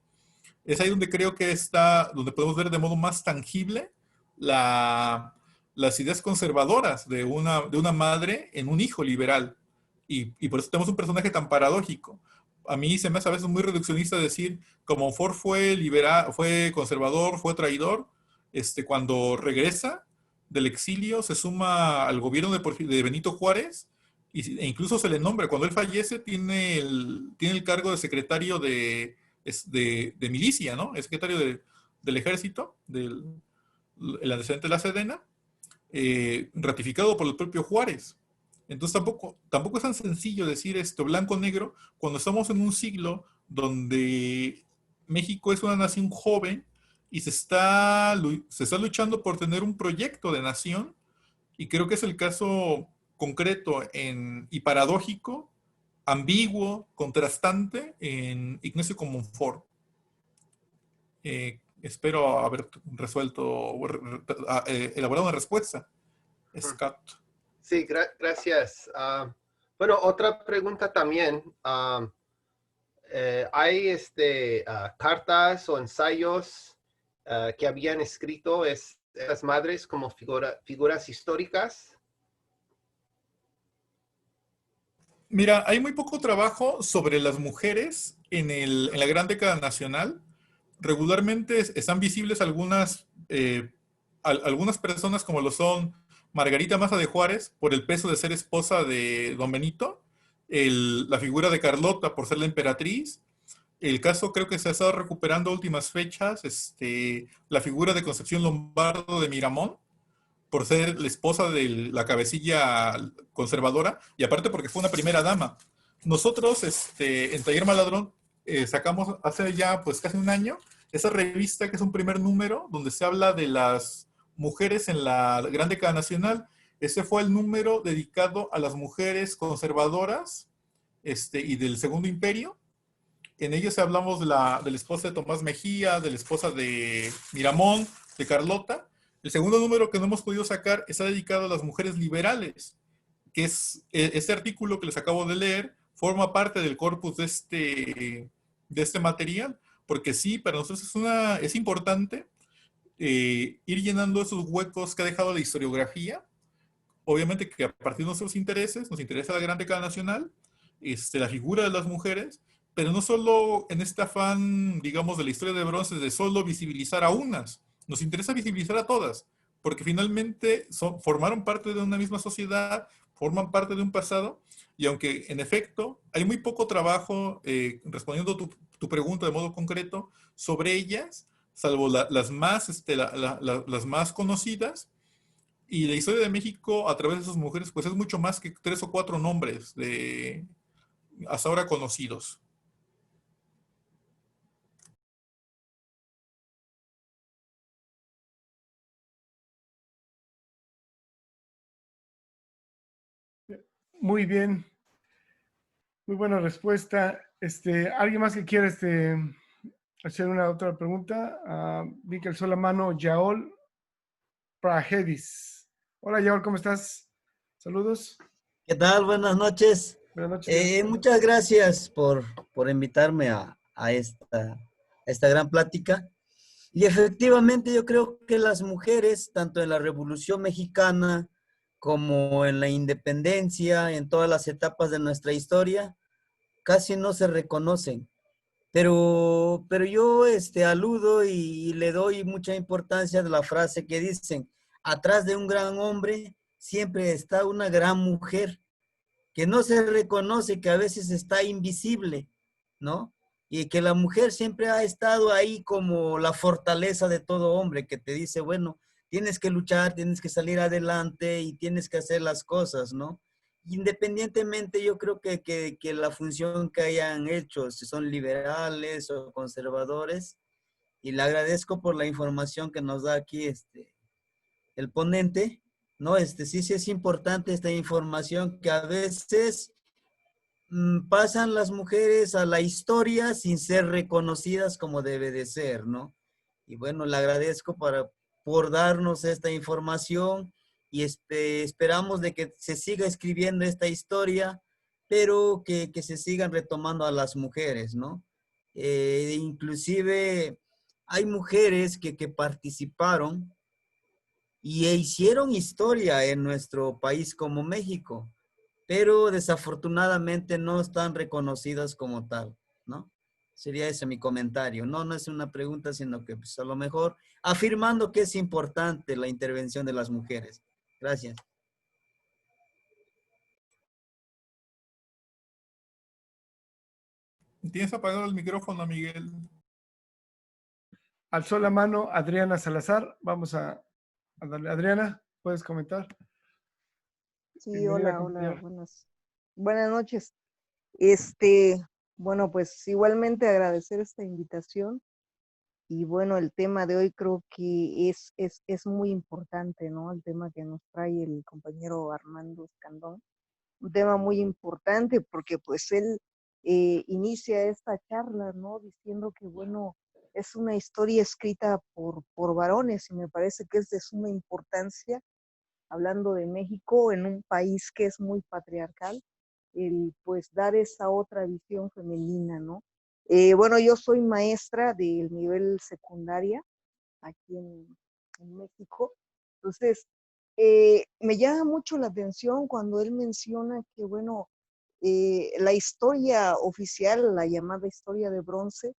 Es ahí donde creo que está, donde podemos ver de modo más tangible las ideas conservadoras de una madre en un hijo liberal. Y por eso tenemos un personaje tan paradójico. A mí se me hace a veces muy reduccionista decir, como Ford fue liberal, fue conservador, fue traidor, cuando regresa del exilio se suma al gobierno de Benito Juárez e incluso se le nombra, cuando él fallece tiene el cargo de secretario de milicia, ¿no? Es secretario del ejército, el antecedente de la Sedena, ratificado por el propio Juárez. Entonces tampoco es tan sencillo decir esto blanco-negro cuando estamos en un siglo donde México es una nación joven y se está luchando por tener un proyecto de nación, y creo que es el caso concreto y paradójico, ambiguo, contrastante en Ignacio Comonfort. Espero haber resuelto, elaborado una respuesta, Scott. Sí, gracias. Bueno, otra pregunta también. ¿Hay cartas o ensayos que habían escrito estas madres como figuras históricas? Mira, hay muy poco trabajo sobre las mujeres en la gran década nacional. Regularmente están visibles algunas personas, como lo son Margarita Maza de Juárez, por el peso de ser esposa de don Benito, la figura de Carlota por ser la emperatriz. El caso creo que se ha estado recuperando a últimas fechas, la figura de Concepción Lombardo de Miramón, por ser la esposa de la cabecilla conservadora, y aparte porque fue una primera dama. Nosotros, en Taller Maladrón, sacamos hace ya pues casi un año esa revista, que es un primer número donde se habla de las mujeres en la Gran Década Nacional. Ese fue el número dedicado a las mujeres conservadoras y del Segundo Imperio. En ellos hablamos de la esposa de Tomás Mejía, de la esposa de Miramón, de Carlota. El segundo número que no hemos podido sacar está dedicado a las mujeres liberales, que es este artículo que les acabo de leer, forma parte del corpus de este material, porque sí, para nosotros es importante ir llenando esos huecos que ha dejado la historiografía. Obviamente que a partir de nuestros intereses, nos interesa la gran década nacional, la figura de las mujeres, pero no solo en este afán, digamos, de la historia de bronce, de solo visibilizar a unas. Nos interesa visibilizar a todas, porque finalmente formaron parte de una misma sociedad, forman parte de un pasado, y aunque en efecto hay muy poco trabajo, respondiendo tu pregunta de modo concreto, sobre ellas, salvo las más conocidas, y la historia de México a través de esas mujeres, pues es mucho más que 3 o 4 nombres hasta ahora conocidos. Muy bien, muy buena respuesta. ¿Alguien más que quiera hacer una otra pregunta? Vi que alzó la mano Yaol Prajedis. Hola Yaol, ¿cómo estás? Saludos. ¿Qué tal? Buenas noches. Buenas noches. Muchas gracias por invitarme a esta gran plática. Y efectivamente yo creo que las mujeres, tanto en la Revolución Mexicana como en la independencia, en todas las etapas de nuestra historia, casi no se reconocen. Pero yo aludo y le doy mucha importancia de la frase que dicen, atrás de un gran hombre siempre está una gran mujer, que no se reconoce, que a veces está invisible, ¿no? Y que la mujer siempre ha estado ahí como la fortaleza de todo hombre, que te dice, bueno, tienes que luchar, tienes que salir adelante y tienes que hacer las cosas, ¿no? Independientemente, yo creo que la función que hayan hecho, si son liberales o conservadores, y le agradezco por la información que nos da aquí el ponente, ¿no? Sí es importante esta información que a veces pasan las mujeres a la historia sin ser reconocidas como debe de ser, ¿no? Y bueno, le agradezco por darnos esta información y esperamos de que se siga escribiendo esta historia, pero que se sigan retomando a las mujeres, ¿no? Inclusive hay mujeres que participaron y hicieron historia en nuestro país como México, pero desafortunadamente no están reconocidas como tal, ¿no? Sería ese mi comentario. No, no es una pregunta, sino que pues, a lo mejor afirmando que es importante la intervención de las mujeres. Gracias. Tienes apagado el micrófono, Miguel. Alzó la mano Adriana Salazar. Vamos a darle. Adriana, ¿puedes comentar? Sí, Bienvenida a hola, hola, acompañar. buenas noches. Este, bueno, pues igualmente agradecer esta invitación y bueno, el tema de hoy creo que es muy importante, ¿no? El tema que nos trae el compañero Armando Escandón, un tema muy importante porque pues él inicia esta charla, ¿no? Diciendo que bueno, es una historia escrita por varones y me parece que es de suma importancia hablando de México, en un país que es muy patriarcal, el pues dar esa otra visión femenina, ¿no? Bueno, yo soy maestra del nivel secundaria aquí en México, entonces me llama mucho la atención cuando él menciona que, bueno, la historia oficial, la llamada historia de bronce,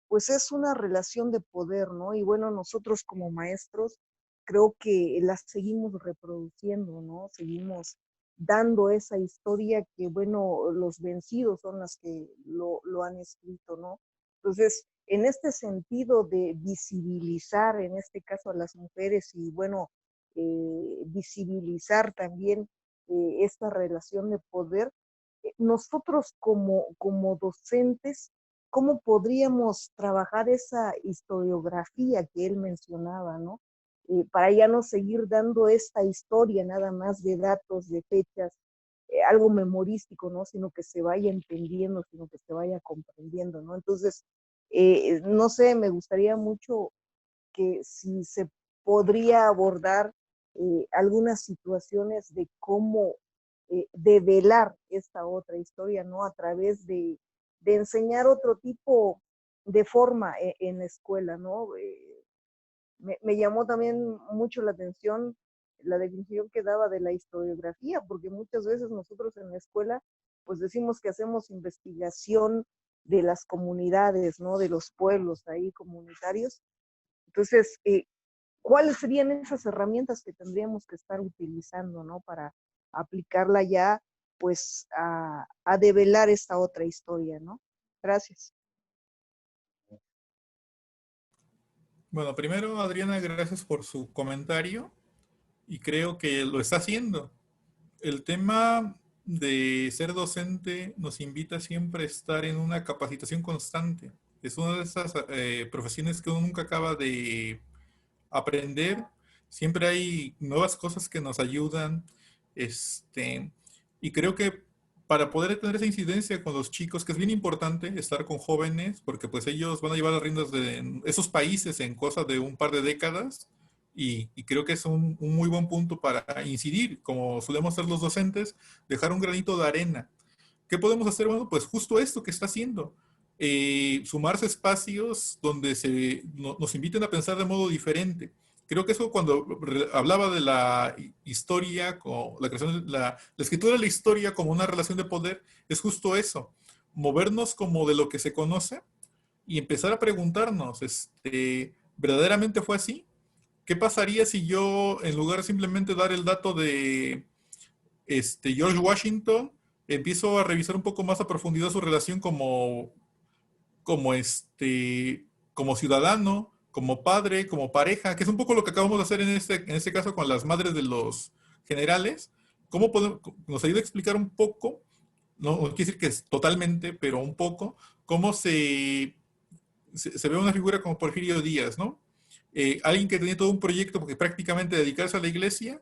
pues es una relación de poder, ¿no? Y bueno, nosotros como maestros creo que la seguimos reproduciendo, ¿no? Seguimos dando esa historia que, bueno, los vencidos son las que lo han escrito, ¿no? Entonces, en este sentido de visibilizar, en este caso a las mujeres y, bueno, visibilizar también esta relación de poder, nosotros como docentes, ¿cómo podríamos trabajar esa historiografía que él mencionaba, ¿no? Para ya no seguir dando esta historia nada más de datos, de fechas, algo memorístico, ¿no? Sino que se vaya entendiendo, sino que se vaya comprendiendo, ¿no? Entonces, no sé, me gustaría mucho que si se podría abordar algunas situaciones de cómo develar esta otra historia, ¿no? A través de enseñar otro tipo de forma en la escuela, ¿no? Me llamó también mucho la atención la definición que daba de la historiografía, porque muchas veces nosotros en la escuela pues decimos que hacemos investigación de las comunidades, ¿no? De los pueblos ahí comunitarios. Entonces, ¿cuáles serían esas herramientas que tendríamos que estar utilizando, ¿no? Para aplicarla ya, pues, a develar esta otra historia, ¿no? Gracias. Bueno, primero, Adriana, gracias por su comentario y creo que lo está haciendo. El tema de ser docente nos invita siempre a estar en una capacitación constante. Es una de esas profesiones que uno nunca acaba de aprender. Siempre hay nuevas cosas que nos ayudan. Y creo que para poder tener esa incidencia con los chicos, que es bien importante estar con jóvenes, porque pues ellos van a llevar las riendas de esos países en cosa de un par de décadas, y creo que es un muy buen punto para incidir, como solemos ser los docentes, dejar un granito de arena. ¿Qué podemos hacer? Bueno, pues justo esto que está haciendo. Sumarse espacios donde nos inviten a pensar de modo diferente. Creo que eso cuando hablaba de la historia, la creación, la escritura de la historia como una relación de poder, es justo eso. Movernos como de lo que se conoce y empezar a preguntarnos, ¿verdaderamente fue así? ¿Qué pasaría si yo, en lugar de simplemente dar el dato de George Washington, empiezo a revisar un poco más a profundidad su relación como, como ciudadano, como padre, como pareja, que es un poco lo que acabamos de hacer en este caso con las madres de los generales? ¿Cómo podemos, nos ayuda a explicar un poco, no quiere decir que es totalmente, pero un poco, cómo se ve una figura como Porfirio Díaz, ¿no? Alguien que tenía todo un proyecto porque prácticamente dedicarse a la iglesia,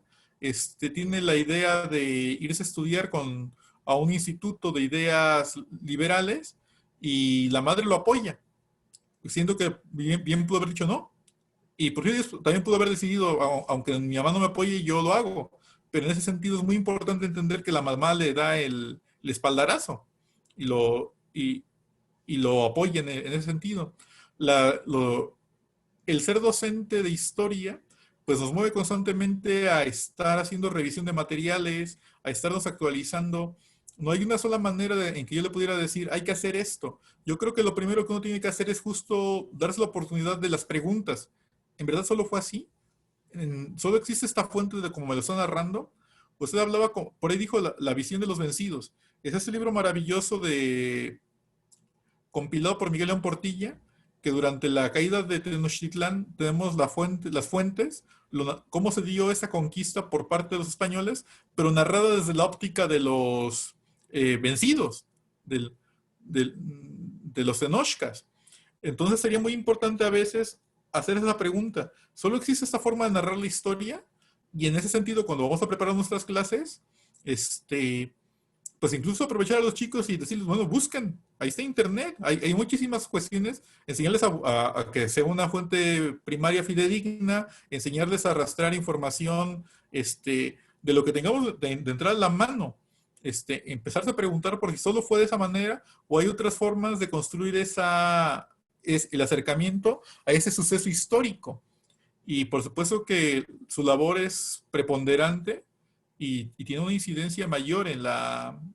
tiene la idea de irse a estudiar a un instituto de ideas liberales y la madre lo apoya, siendo que bien pudo haber dicho no. Y Porfirio Díaz también pudo haber decidido, aunque mi mamá no me apoye, yo lo hago. Pero en ese sentido es muy importante entender que la mamá le da el espaldarazo y y lo apoya en ese sentido. El ser docente de historia, pues nos mueve constantemente a estar haciendo revisión de materiales, a estarnos actualizando. No hay una sola manera en que yo le pudiera decir, hay que hacer esto. Yo creo que lo primero que uno tiene que hacer es justo darse la oportunidad de las preguntas. ¿En verdad solo fue así? ¿Solo existe esta fuente de como me lo está narrando? Usted hablaba, por ahí dijo la visión de los vencidos. Es ese libro maravilloso compilado por Miguel León Portilla, que durante la caída de Tenochtitlán tenemos las fuentes, cómo se dio esa conquista por parte de los españoles, pero narrada desde la óptica de los vencidos, del- de los tenochcas. Entonces sería muy importante a veces hacer esa pregunta. ¿Solo existe esta forma de narrar la historia? Y en ese sentido, cuando vamos a preparar nuestras clases, pues incluso aprovechar a los chicos y decirles, bueno, busquen, ahí está internet, hay muchísimas cuestiones, enseñarles a que sea una fuente primaria fidedigna, enseñarles a arrastrar información de lo que tengamos de entrar a la mano, empezarse a preguntar por si solo fue de esa manera o hay otras formas de construir el acercamiento a ese suceso histórico. Y por supuesto que su labor es preponderante y tiene una incidencia mayor en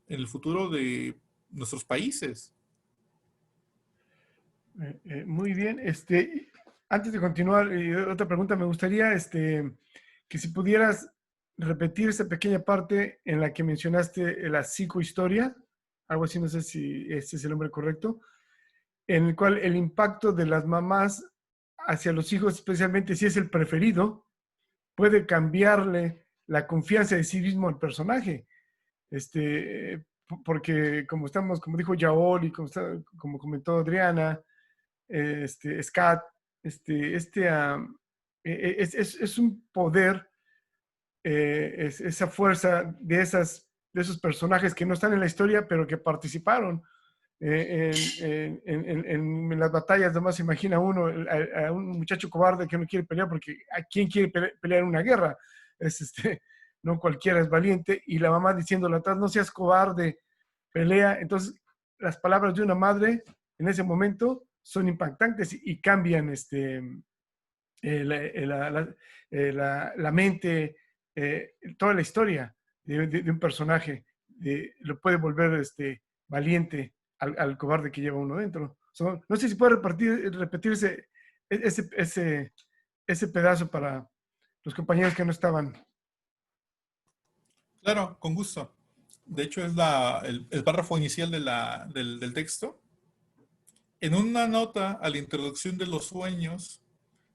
el futuro de nuestros países. Muy bien. Antes de continuar, otra pregunta, me gustaría que si pudieras repetir esa pequeña parte en la que mencionaste la psicohistoria, algo así, no sé si este es el nombre correcto, en el cual el impacto de las mamás hacia los hijos, especialmente si es el preferido, puede cambiarle la confianza de sí mismo al personaje. Porque como dijo Yaol y como comentó Adriana, Scat, es un poder, esa fuerza de esos personajes que no están en la historia, pero que participaron en las batallas. Nomás se imagina uno a un muchacho cobarde que no quiere pelear, porque ¿a quién quiere pelear en una guerra? No cualquiera es valiente, y la mamá diciéndole atrás, no seas cobarde, pelea. Entonces, las palabras de una madre en ese momento son impactantes y cambian la mente, toda la historia de un personaje. Lo puede volver valiente al cobarde que lleva uno dentro. No sé si puede repetir ese pedazo para los compañeros que no estaban. Claro, con gusto. De hecho, es el párrafo inicial del texto. En una nota a la introducción de los sueños,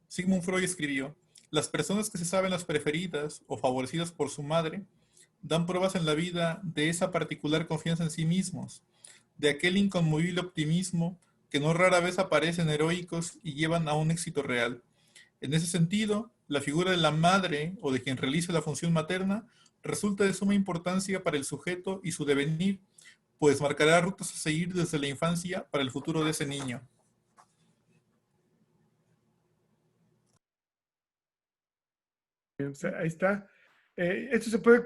Sigmund Freud escribió, las personas que se saben las preferidas o favorecidas por su madre dan pruebas en la vida de esa particular confianza en sí mismos, de aquel inconmovible optimismo que no rara vez aparecen heroicos y llevan a un éxito real. En ese sentido, la figura de la madre o de quien realiza la función materna resulta de suma importancia para el sujeto y su devenir, pues marcará rutas a seguir desde la infancia para el futuro de ese niño. O sea, ahí está. Esto se puede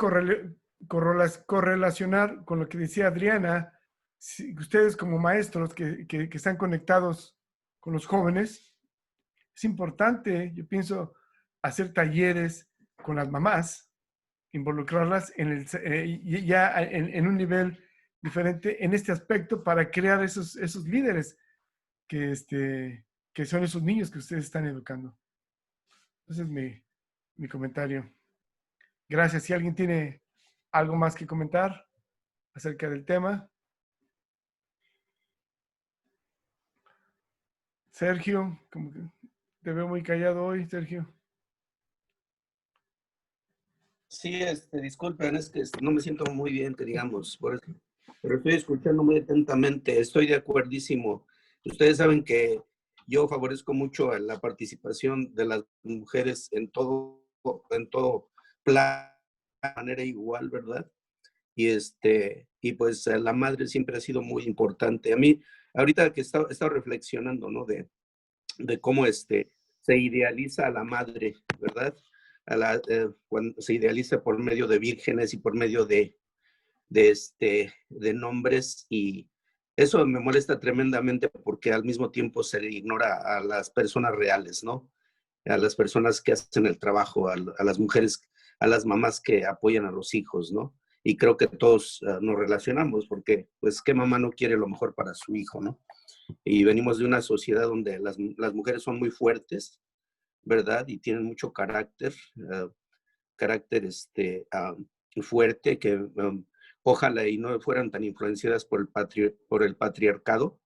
correlacionar con lo que decía Adriana. Si ustedes como maestros que están conectados con los jóvenes, es importante, yo pienso, hacer talleres con las mamás, involucrarlas ya en un nivel diferente en este aspecto para crear esos líderes que son esos niños que ustedes están educando. Ese es mi comentario. Gracias. Si alguien tiene algo más que comentar acerca del tema. Sergio, como que te veo muy callado hoy, Sergio. Sí, disculpen, es que no me siento muy bien, que digamos, por eso. Pero estoy escuchando muy atentamente, estoy de acuerdísimo. Ustedes saben que yo favorezco mucho la participación de las mujeres en todo plan, de manera igual, ¿verdad? Y pues la madre siempre ha sido muy importante. A mí, ahorita que he estado reflexionando, ¿no? De cómo se idealiza a la madre, ¿verdad? Cuando se idealiza por medio de vírgenes y por medio de nombres, y eso me molesta tremendamente porque al mismo tiempo se ignora a las personas reales, ¿no? A las personas que hacen el trabajo, a las mujeres, a las mamás que apoyan a los hijos, ¿no? Y creo que todos nos relacionamos porque, pues, ¿qué mamá no quiere lo mejor para su hijo, ¿no? Y venimos de una sociedad donde las mujeres son muy fuertes, ¿verdad? Y tienen mucho carácter, carácter fuerte, que ojalá y no fueran tan influenciadas por el patriarcado,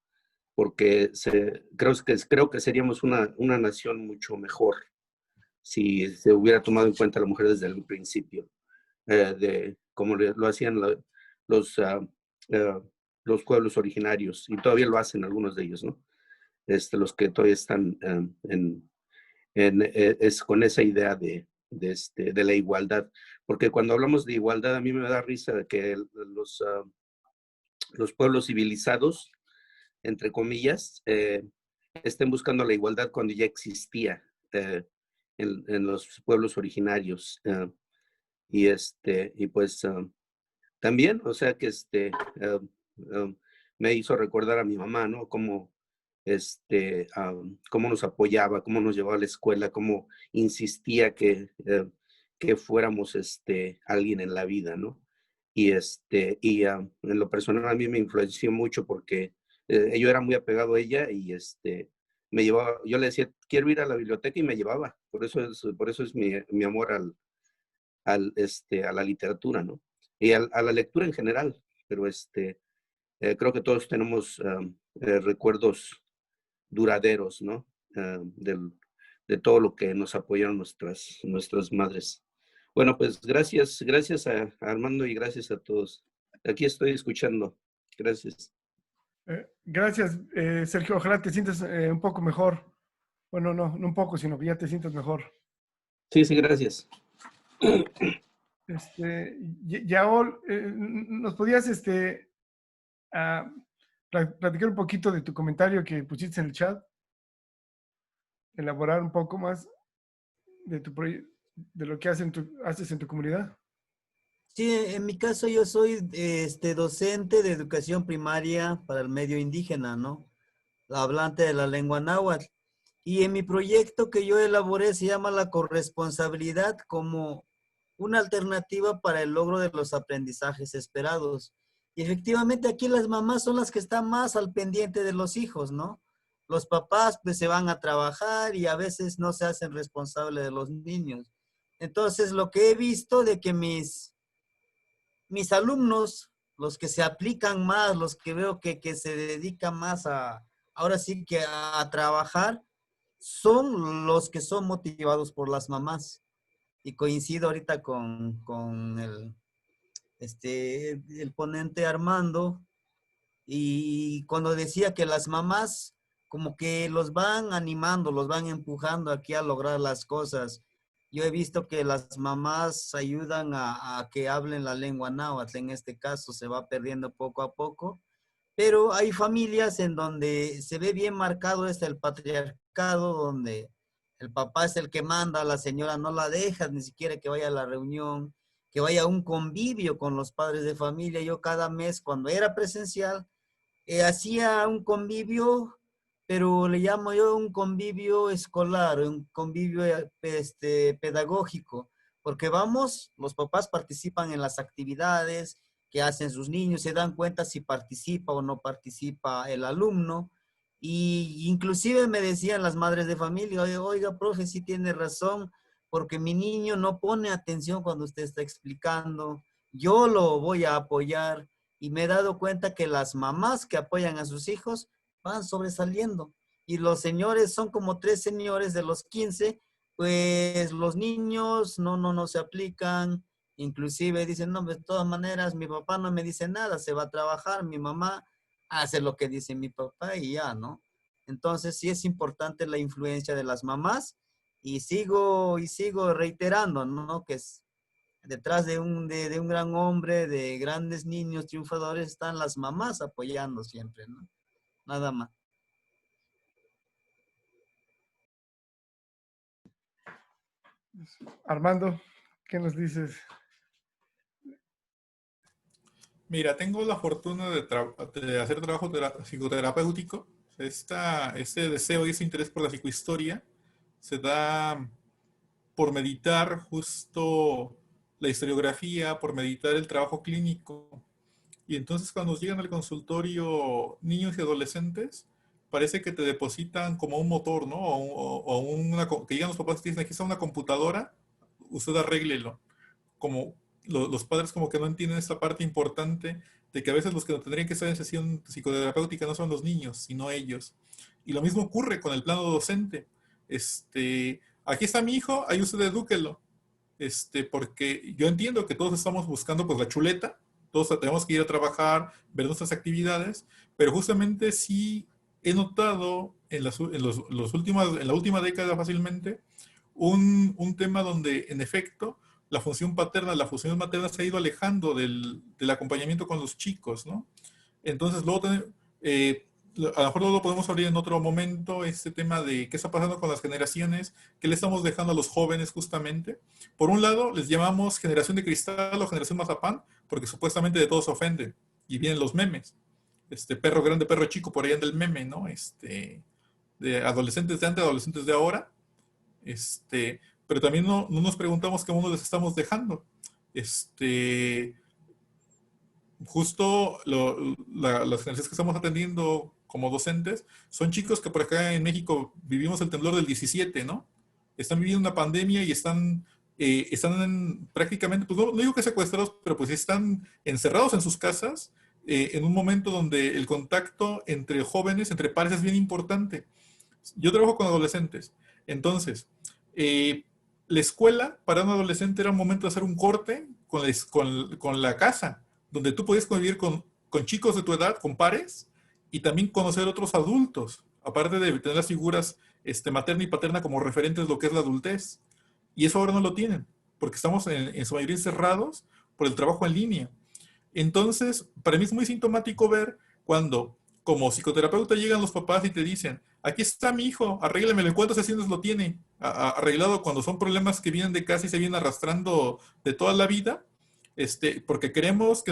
porque creo que seríamos una nación mucho mejor si se hubiera tomado en cuenta a la mujer desde el principio, como lo hacían los, uh, uh, los pueblos originarios, y todavía lo hacen algunos de ellos, ¿no? Los que todavía están con esa idea de la igualdad. Porque cuando hablamos de igualdad, a mí me da risa de que los pueblos civilizados, entre comillas, estén buscando la igualdad cuando ya existía en los pueblos originarios. Y pues también, o sea que me hizo recordar a mi mamá, ¿no? Cómo nos apoyaba, cómo nos llevaba a la escuela, cómo insistía que fuéramos alguien en la vida, ¿no? En lo personal a mí me influenció mucho porque yo era muy apegado a ella y me llevaba, yo le decía, quiero ir a la biblioteca y me llevaba. Por eso es mi amor a la literatura, ¿no? Y a la lectura en general. Pero creo que todos tenemos recuerdos duraderos, ¿no? De todo lo que nos apoyaron nuestras madres. Bueno, pues gracias a Armando y gracias a todos. Aquí estoy escuchando. Gracias. Gracias, Sergio. Ojalá te sientas un poco mejor. Bueno, no un poco, sino que ya te sientas mejor. Sí, gracias. Yaol, ¿nos podías platicar un poquito de tu comentario que pusiste en el chat? Elaborar un poco más de lo que haces en tu comunidad. Sí, en mi caso yo soy docente de educación primaria para el medio indígena, ¿no? Hablante de la lengua náhuatl. Y en mi proyecto que yo elaboré se llama la corresponsabilidad como una alternativa para el logro de los aprendizajes esperados. Y efectivamente aquí las mamás son las que están más al pendiente de los hijos, ¿no? Los papás pues se van a trabajar y a veces no se hacen responsables de los niños. Entonces lo que he visto de que mis alumnos, los que se aplican más, los que veo que se dedican más ahora sí que a trabajar, son los que son motivados por las mamás. Y coincido ahorita con el ponente Armando, y cuando decía que las mamás como que los van animando, los van empujando aquí a lograr las cosas. Yo he visto que las mamás ayudan a que hablen la lengua náhuatl, en este caso se va perdiendo poco a poco, pero hay familias en donde se ve bien marcado el patriarcado, donde el papá es el que manda, la señora no la deja ni siquiera que vaya a la reunión, que vaya a un convivio con los padres de familia. Yo cada mes, cuando era presencial, hacía un convivio, pero le llamo yo un convivio escolar, un convivio pedagógico, porque vamos, los papás participan en las actividades que hacen sus niños, se dan cuenta si participa o no participa el alumno, y inclusive me decían las madres de familia, oiga, profe, sí tiene razón, porque mi niño no pone atención cuando usted está explicando, yo lo voy a apoyar, y me he dado cuenta que las mamás que apoyan a sus hijos van sobresaliendo. Y los señores son como 3 señores de los 15, pues los niños no se aplican. Inclusive dicen, no, de todas maneras, mi papá no me dice nada, se va a trabajar, mi mamá hace lo que dice mi papá y ya, ¿no? Entonces sí es importante la influencia de las mamás, y sigo reiterando, ¿no? Que es detrás de un gran hombre, de grandes niños triunfadores, están las mamás apoyando siempre, ¿no? Nada más. Armando, ¿qué nos dices? Mira, tengo la fortuna de hacer trabajo psicoterapéutico. Este deseo y ese interés por la psicohistoria se da por meditar justo la historiografía, por meditar el trabajo clínico. Y entonces cuando llegan al consultorio niños y adolescentes, parece que te depositan como un motor, ¿no? Que llegan los papás y dicen, aquí está una computadora, usted arréglelo. Como los padres como que no entienden esta parte importante de que a veces los que tendrían que estar en sesión psicoterapéutica no son los niños, sino ellos. Y lo mismo ocurre con el plano docente. Aquí está mi hijo, ahí usted edúquelo. Porque yo entiendo que todos estamos buscando pues la chuleta, todos tenemos que ir a trabajar, ver nuestras actividades, pero justamente sí he notado en la última década fácilmente un tema donde en efecto la función paterna, la función materna se ha ido alejando del acompañamiento con los chicos, ¿no? Entonces, eh, a lo mejor luego lo podemos abrir en otro momento, este tema de qué está pasando con las generaciones, qué le estamos dejando a los jóvenes justamente. Por un lado, les llamamos generación de cristal o generación mazapán, porque supuestamente de todos se ofenden, y vienen los memes. Perro grande, perro chico, por ahí anda el meme, ¿no? De adolescentes de antes, adolescentes de ahora. Pero también no nos preguntamos qué mundo les estamos dejando. Justo las generaciones que estamos atendiendo como docentes son chicos que por acá en México vivimos el temblor del 17, ¿no? Están viviendo una pandemia y están prácticamente, pues no digo que secuestrados, pero pues están encerrados en sus casas en un momento donde el contacto entre jóvenes, entre pares es bien importante. Yo trabajo con adolescentes, entonces, eh, la escuela para un adolescente era un momento de hacer un corte con la casa, donde tú podías convivir con chicos de tu edad, con pares, y también conocer otros adultos, aparte de tener las figuras materna y paterna como referentes de lo que es la adultez. Y eso ahora no lo tienen, porque estamos en su mayoría encerrados por el trabajo en línea. Entonces, para mí es muy sintomático ver cuando, como psicoterapeuta, llegan los papás y te dicen, aquí está mi hijo, arréglemelo, ¿en cuántas sesiones lo tiene arreglado? Cuando son problemas que vienen de casa y se vienen arrastrando de toda la vida, porque queremos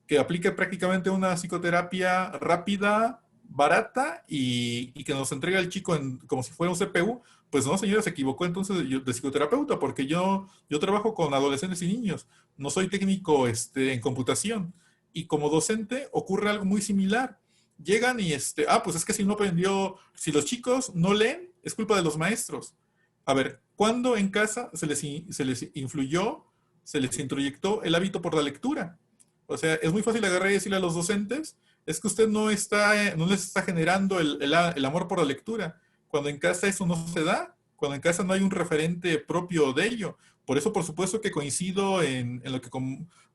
que aplique prácticamente una psicoterapia rápida, barata y que nos entregue al chico como si fuera un CPU. Pues no, señora, se equivocó entonces de psicoterapeuta, porque yo trabajo con adolescentes y niños, no soy técnico en computación. Y como docente ocurre algo muy similar. Llegan y pues es que si no aprendió, si los chicos no leen, es culpa de los maestros. A ver, ¿cuándo en casa se les influyó, se les introyectó el hábito por la lectura? O sea, es muy fácil agarrar y decirle a los docentes, es que usted no les está generando el amor por la lectura. Cuando en casa eso no se da, cuando en casa no hay un referente propio de ello. Por eso, por supuesto, que coincido en lo que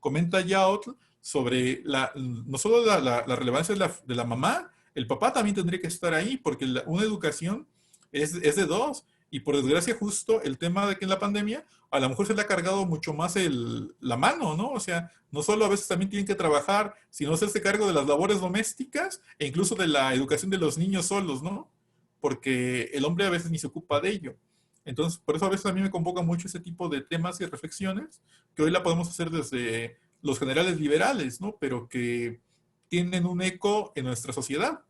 comenta Yaotl sobre no solo la relevancia de la mamá, el papá también tendría que estar ahí, porque una educación es de dos. Y por desgracia, justo el tema de que en la pandemia, a lo mejor se le ha cargado mucho más la mano, ¿no? O sea, no solo a veces también tienen que trabajar, sino hacerse cargo de las labores domésticas e incluso de la educación de los niños solos, ¿no? Porque el hombre a veces ni se ocupa de ello. Entonces, por eso a veces a mí me convoca mucho ese tipo de temas y reflexiones, que hoy la podemos hacer desde los generales liberales, ¿no? Pero que tienen un eco en nuestra sociedad.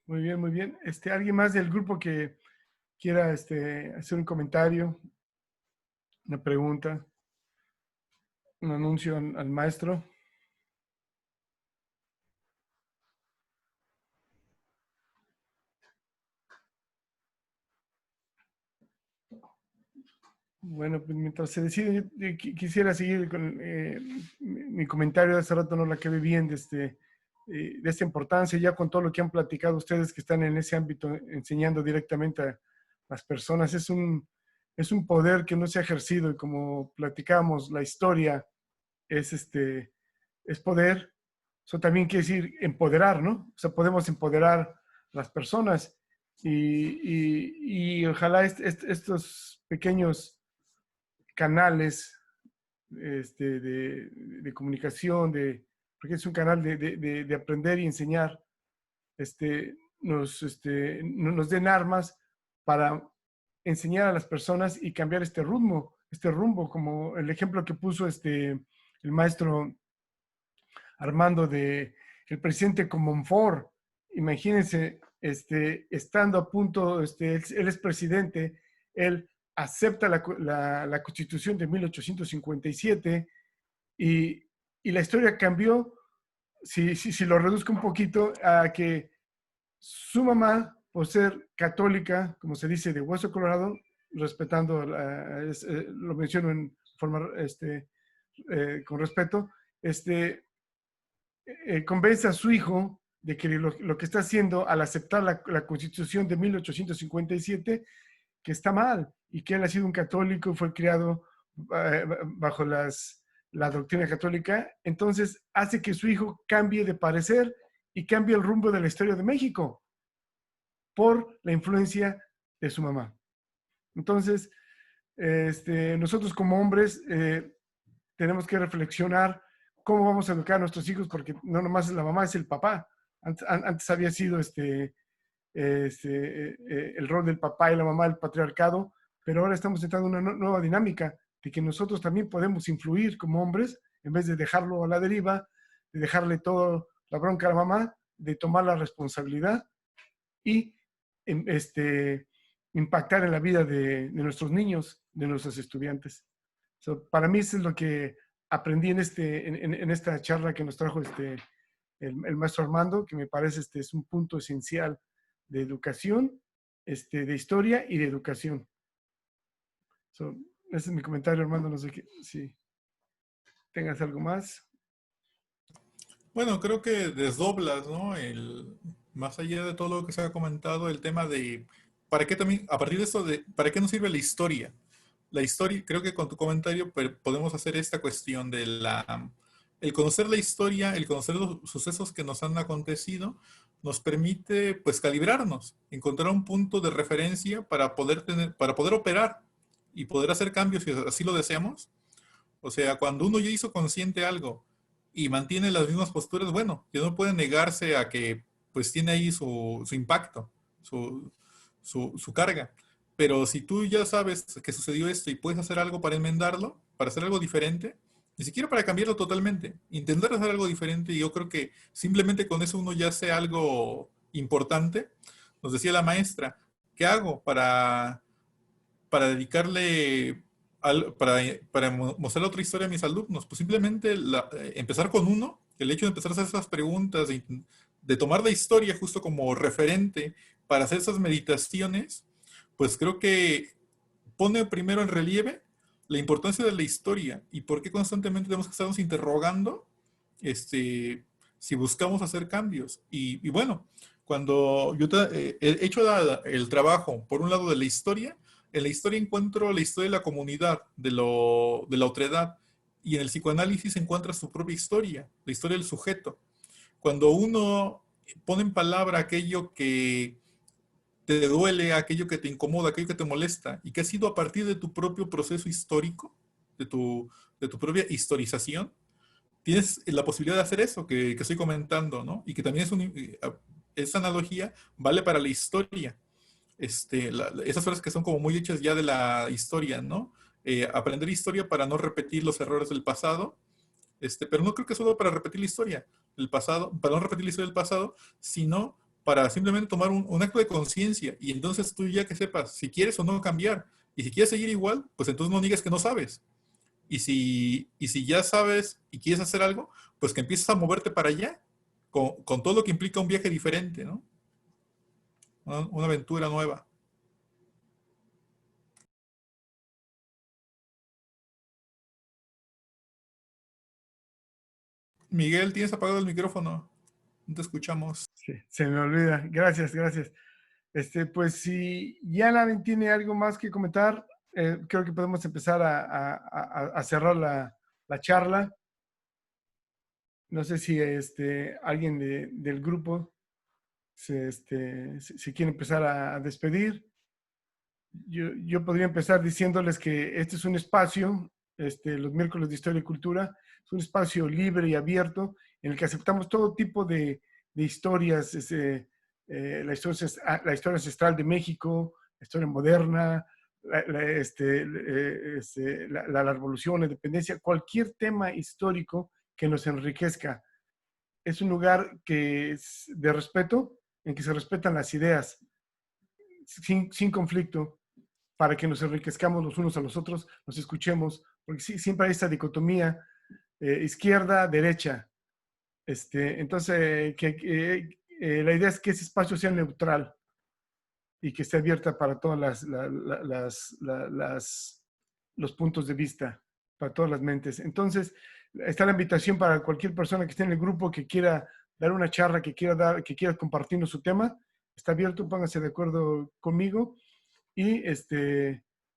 Muy bien, muy bien. ¿Alguien más del grupo que quiera hacer un comentario, una pregunta, un anuncio al maestro? Bueno, pues mientras se decide, yo quisiera seguir con mi comentario de hace rato, no la que bien de esta importancia, ya con todo lo que han platicado ustedes que están en ese ámbito enseñando directamente a las personas. Es un poder que no se ha ejercido y como platicamos, la historia es poder. Eso también quiere decir empoderar, ¿no? O sea, podemos empoderar a las personas y ojalá estos pequeños canales de comunicación, porque es un canal de aprender y enseñar, nos den armas para enseñar a las personas y cambiar este rumbo, como el ejemplo que puso el maestro Armando de el presidente Comonfort. Imagínense, estando a punto, él es presidente, él acepta la Constitución de 1857 y la historia cambió, si lo reduzco un poquito, a que su mamá, por ser católica, como se dice, de hueso colorado, respetando, lo menciono en forma, con respeto, convence a su hijo de que lo que está haciendo al aceptar la Constitución de 1857, que está mal, y que él ha sido un católico y fue criado bajo la doctrina católica, entonces hace que su hijo cambie de parecer y cambie el rumbo de la historia de México por la influencia de su mamá. Entonces, nosotros como hombres tenemos que reflexionar cómo vamos a educar a nuestros hijos, porque no nomás es la mamá, es el papá. Antes había sido el rol del papá y la mamá, el patriarcado, pero ahora estamos entrando en una nueva dinámica de que nosotros también podemos influir como hombres, en vez de dejarlo a la deriva, de dejarle toda la bronca a la mamá, de tomar la responsabilidad y impactar en la vida de nuestros niños, de nuestros estudiantes. Para mí eso es lo que aprendí en esta charla que nos trajo el maestro Armando, que me parece es un punto esencial de educación, de historia y de educación. Ese es mi comentario, Armando. No sé si tengas algo más. Bueno, creo que desdoblas, ¿no? Más allá de todo lo que se ha comentado, el tema de para qué también, a partir de esto, para qué nos sirve la historia. La historia, creo que con tu comentario podemos hacer esta cuestión de el conocer la historia, el conocer los sucesos que nos han acontecido, nos permite, pues, calibrarnos, encontrar un punto de referencia para poder operar y poder hacer cambios si así lo deseamos. O sea, cuando uno ya hizo consciente algo y mantiene las mismas posturas, bueno, ya no puede negarse a que pues tiene ahí su impacto, su carga. Pero si tú ya sabes que sucedió esto y puedes hacer algo para enmendarlo, para hacer algo diferente, ni siquiera para cambiarlo totalmente, intentar hacer algo diferente, y yo creo que simplemente con eso uno ya hace algo importante. Nos decía la maestra, ¿qué hago para dedicarle, para mostrar otra historia a mis alumnos? Pues simplemente empezar con uno, el hecho de empezar a hacer esas preguntas, de tomar la historia justo como referente para hacer esas meditaciones, pues creo que pone primero en relieve la importancia de la historia y por qué constantemente tenemos que estarnos interrogando si buscamos hacer cambios. Y bueno, cuando yo he hecho el trabajo, por un lado, de la historia, en la historia encuentro la historia de la comunidad, de la otredad, y en el psicoanálisis encuentras su propia historia, la historia del sujeto. Cuando uno pone en palabra aquello que te duele, aquello que te incomoda, aquello que te molesta, y que ha sido a partir de tu propio proceso histórico, de tu propia historización, tienes la posibilidad de hacer eso que estoy comentando, ¿no? Y que también esa analogía vale para la historia. Esas cosas que son como muy hechas ya de la historia, ¿no? Aprender historia para no repetir los errores del pasado, pero no creo que solo para repetir la historia del pasado, para no repetir la historia del pasado, sino para simplemente tomar un acto de conciencia, y entonces tú ya que sepas si quieres o no cambiar, y si quieres seguir igual, pues entonces no digas que no sabes. Y si ya sabes y quieres hacer algo, pues que empieces a moverte para allá, con todo lo que implica un viaje diferente, ¿no? Una aventura nueva. Miguel, tienes apagado el micrófono. No te escuchamos. Sí, se me olvida. Gracias, gracias. Pues si ya nadie tiene algo más que comentar, creo que podemos empezar a cerrar la charla. No sé si alguien del grupo si quiere empezar a despedir. Yo podría empezar diciéndoles que este es un espacio, los miércoles de Historia y Cultura, es un espacio libre y abierto en el que aceptamos todo tipo de historias la historia ancestral de México, la historia moderna, la revolución, la independencia, cualquier tema histórico que nos enriquezca. Es un lugar que es de respeto, en que se respetan las ideas, sin conflicto, para que nos enriquezcamos los unos a los otros, nos escuchemos, porque sí, siempre hay esta dicotomía izquierda, derecha. Entonces, la idea es que ese espacio sea neutral y que esté abierta para todas los puntos de vista, para todas las mentes. Entonces, está la invitación para cualquier persona que esté en el grupo que quiera dar una charla, que quiera compartirnos su tema. Está abierto, pónganse de acuerdo conmigo y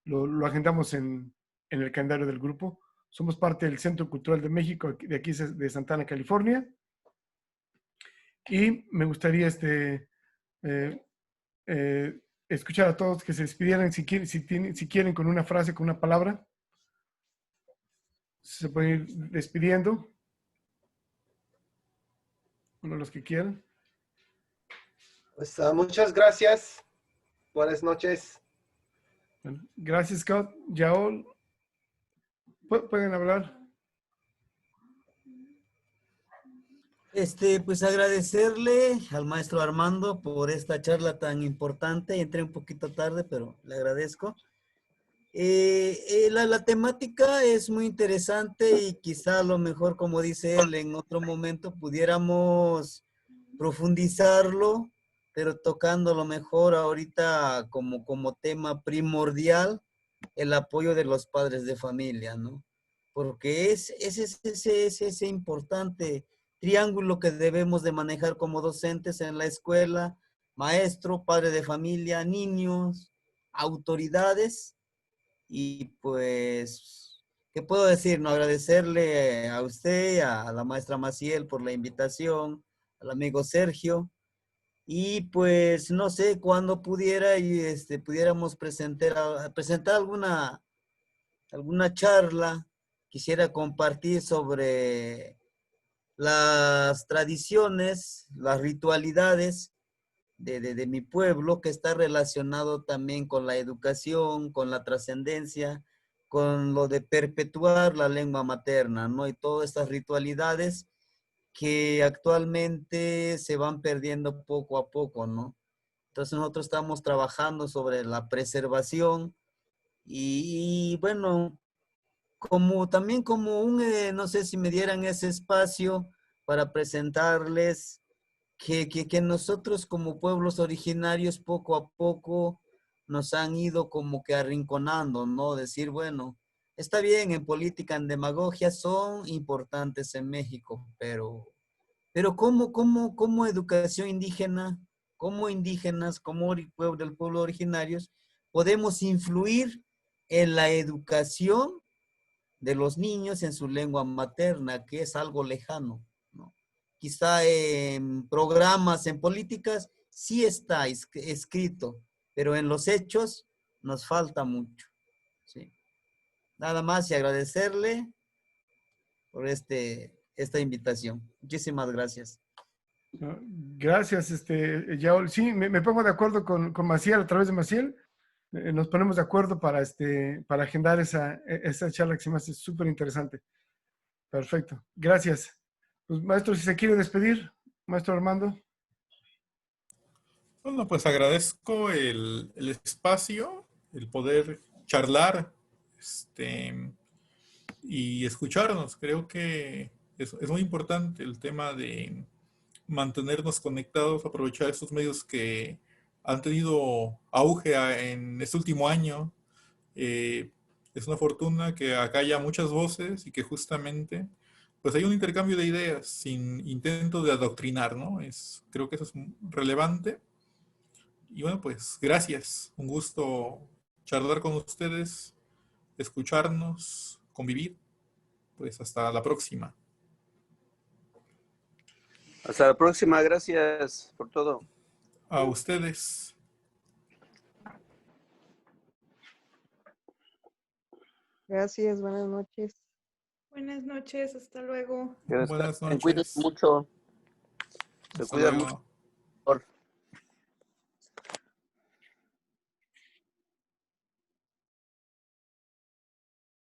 lo agendamos en el calendario del grupo. Somos parte del Centro Cultural de México, de aquí de Santa Ana, California. Y me gustaría escuchar a todos que se despidieran, si quieren con una frase, con una palabra. Se pueden ir despidiendo. Uno de los que quieran. Pues, muchas gracias. Buenas noches. Bueno, gracias, Scott. Yaol, pueden hablar. Pues agradecerle al maestro Armando por esta charla tan importante. Entré un poquito tarde, pero le agradezco. La temática es muy interesante y quizá a lo mejor, como dice él, en otro momento pudiéramos profundizarlo, pero tocando a lo mejor ahorita como tema primordial el apoyo de los padres de familia, ¿no? Porque es ese importante triángulo que debemos de manejar como docentes en la escuela: maestro, padre de familia, niños, autoridades. Y pues, ¿qué puedo decir? No, agradecerle a usted, a la maestra Maciel por la invitación, al amigo Sergio. Y pues no sé cuándo pudiera y pudiéramos presentar alguna charla. Quisiera compartir sobre las tradiciones, las ritualidades de mi pueblo, que está relacionado también con la educación, con la trascendencia, con lo de perpetuar la lengua materna, ¿no? Y todas estas ritualidades que actualmente se van perdiendo poco a poco, ¿no? Entonces nosotros estamos trabajando sobre la preservación y bueno, también como no sé si me dieran ese espacio para presentarles que nosotros como pueblos originarios poco a poco nos han ido como que arrinconando, ¿no? Decir, bueno, está bien, en política, en demagogia son importantes en México, pero ¿cómo educación indígena, como indígenas, como del pueblo originarios, podemos influir en la educación de los niños en su lengua materna, que es algo lejano, ¿no? Quizá en programas, en políticas, sí está escrito, pero en los hechos nos falta mucho, ¿sí? Nada más y agradecerle por esta invitación. Muchísimas gracias. Gracias, Yaol. Sí, me pongo de acuerdo con Maciel, a través de Maciel. Nos ponemos de acuerdo para agendar esa charla que se me hace súper interesante. Perfecto. Gracias. Pues, maestro, si se quiere despedir, maestro Armando. Bueno, pues agradezco el espacio, el poder charlar y escucharnos. Creo que es muy importante el tema de mantenernos conectados, aprovechar estos medios que han tenido auge en este último año. Es una fortuna que acá haya muchas voces y que justamente pues hay un intercambio de ideas sin intento de adoctrinar, ¿no? Creo que eso es relevante. Y bueno, pues gracias. Un gusto charlar con ustedes, escucharnos, convivir. Pues hasta la próxima. Hasta la próxima. Gracias por todo. A ustedes. Gracias, buenas noches. Buenas noches, hasta luego. Buenas noches. Cuídense mucho. Se Hasta cuidan luego. mucho.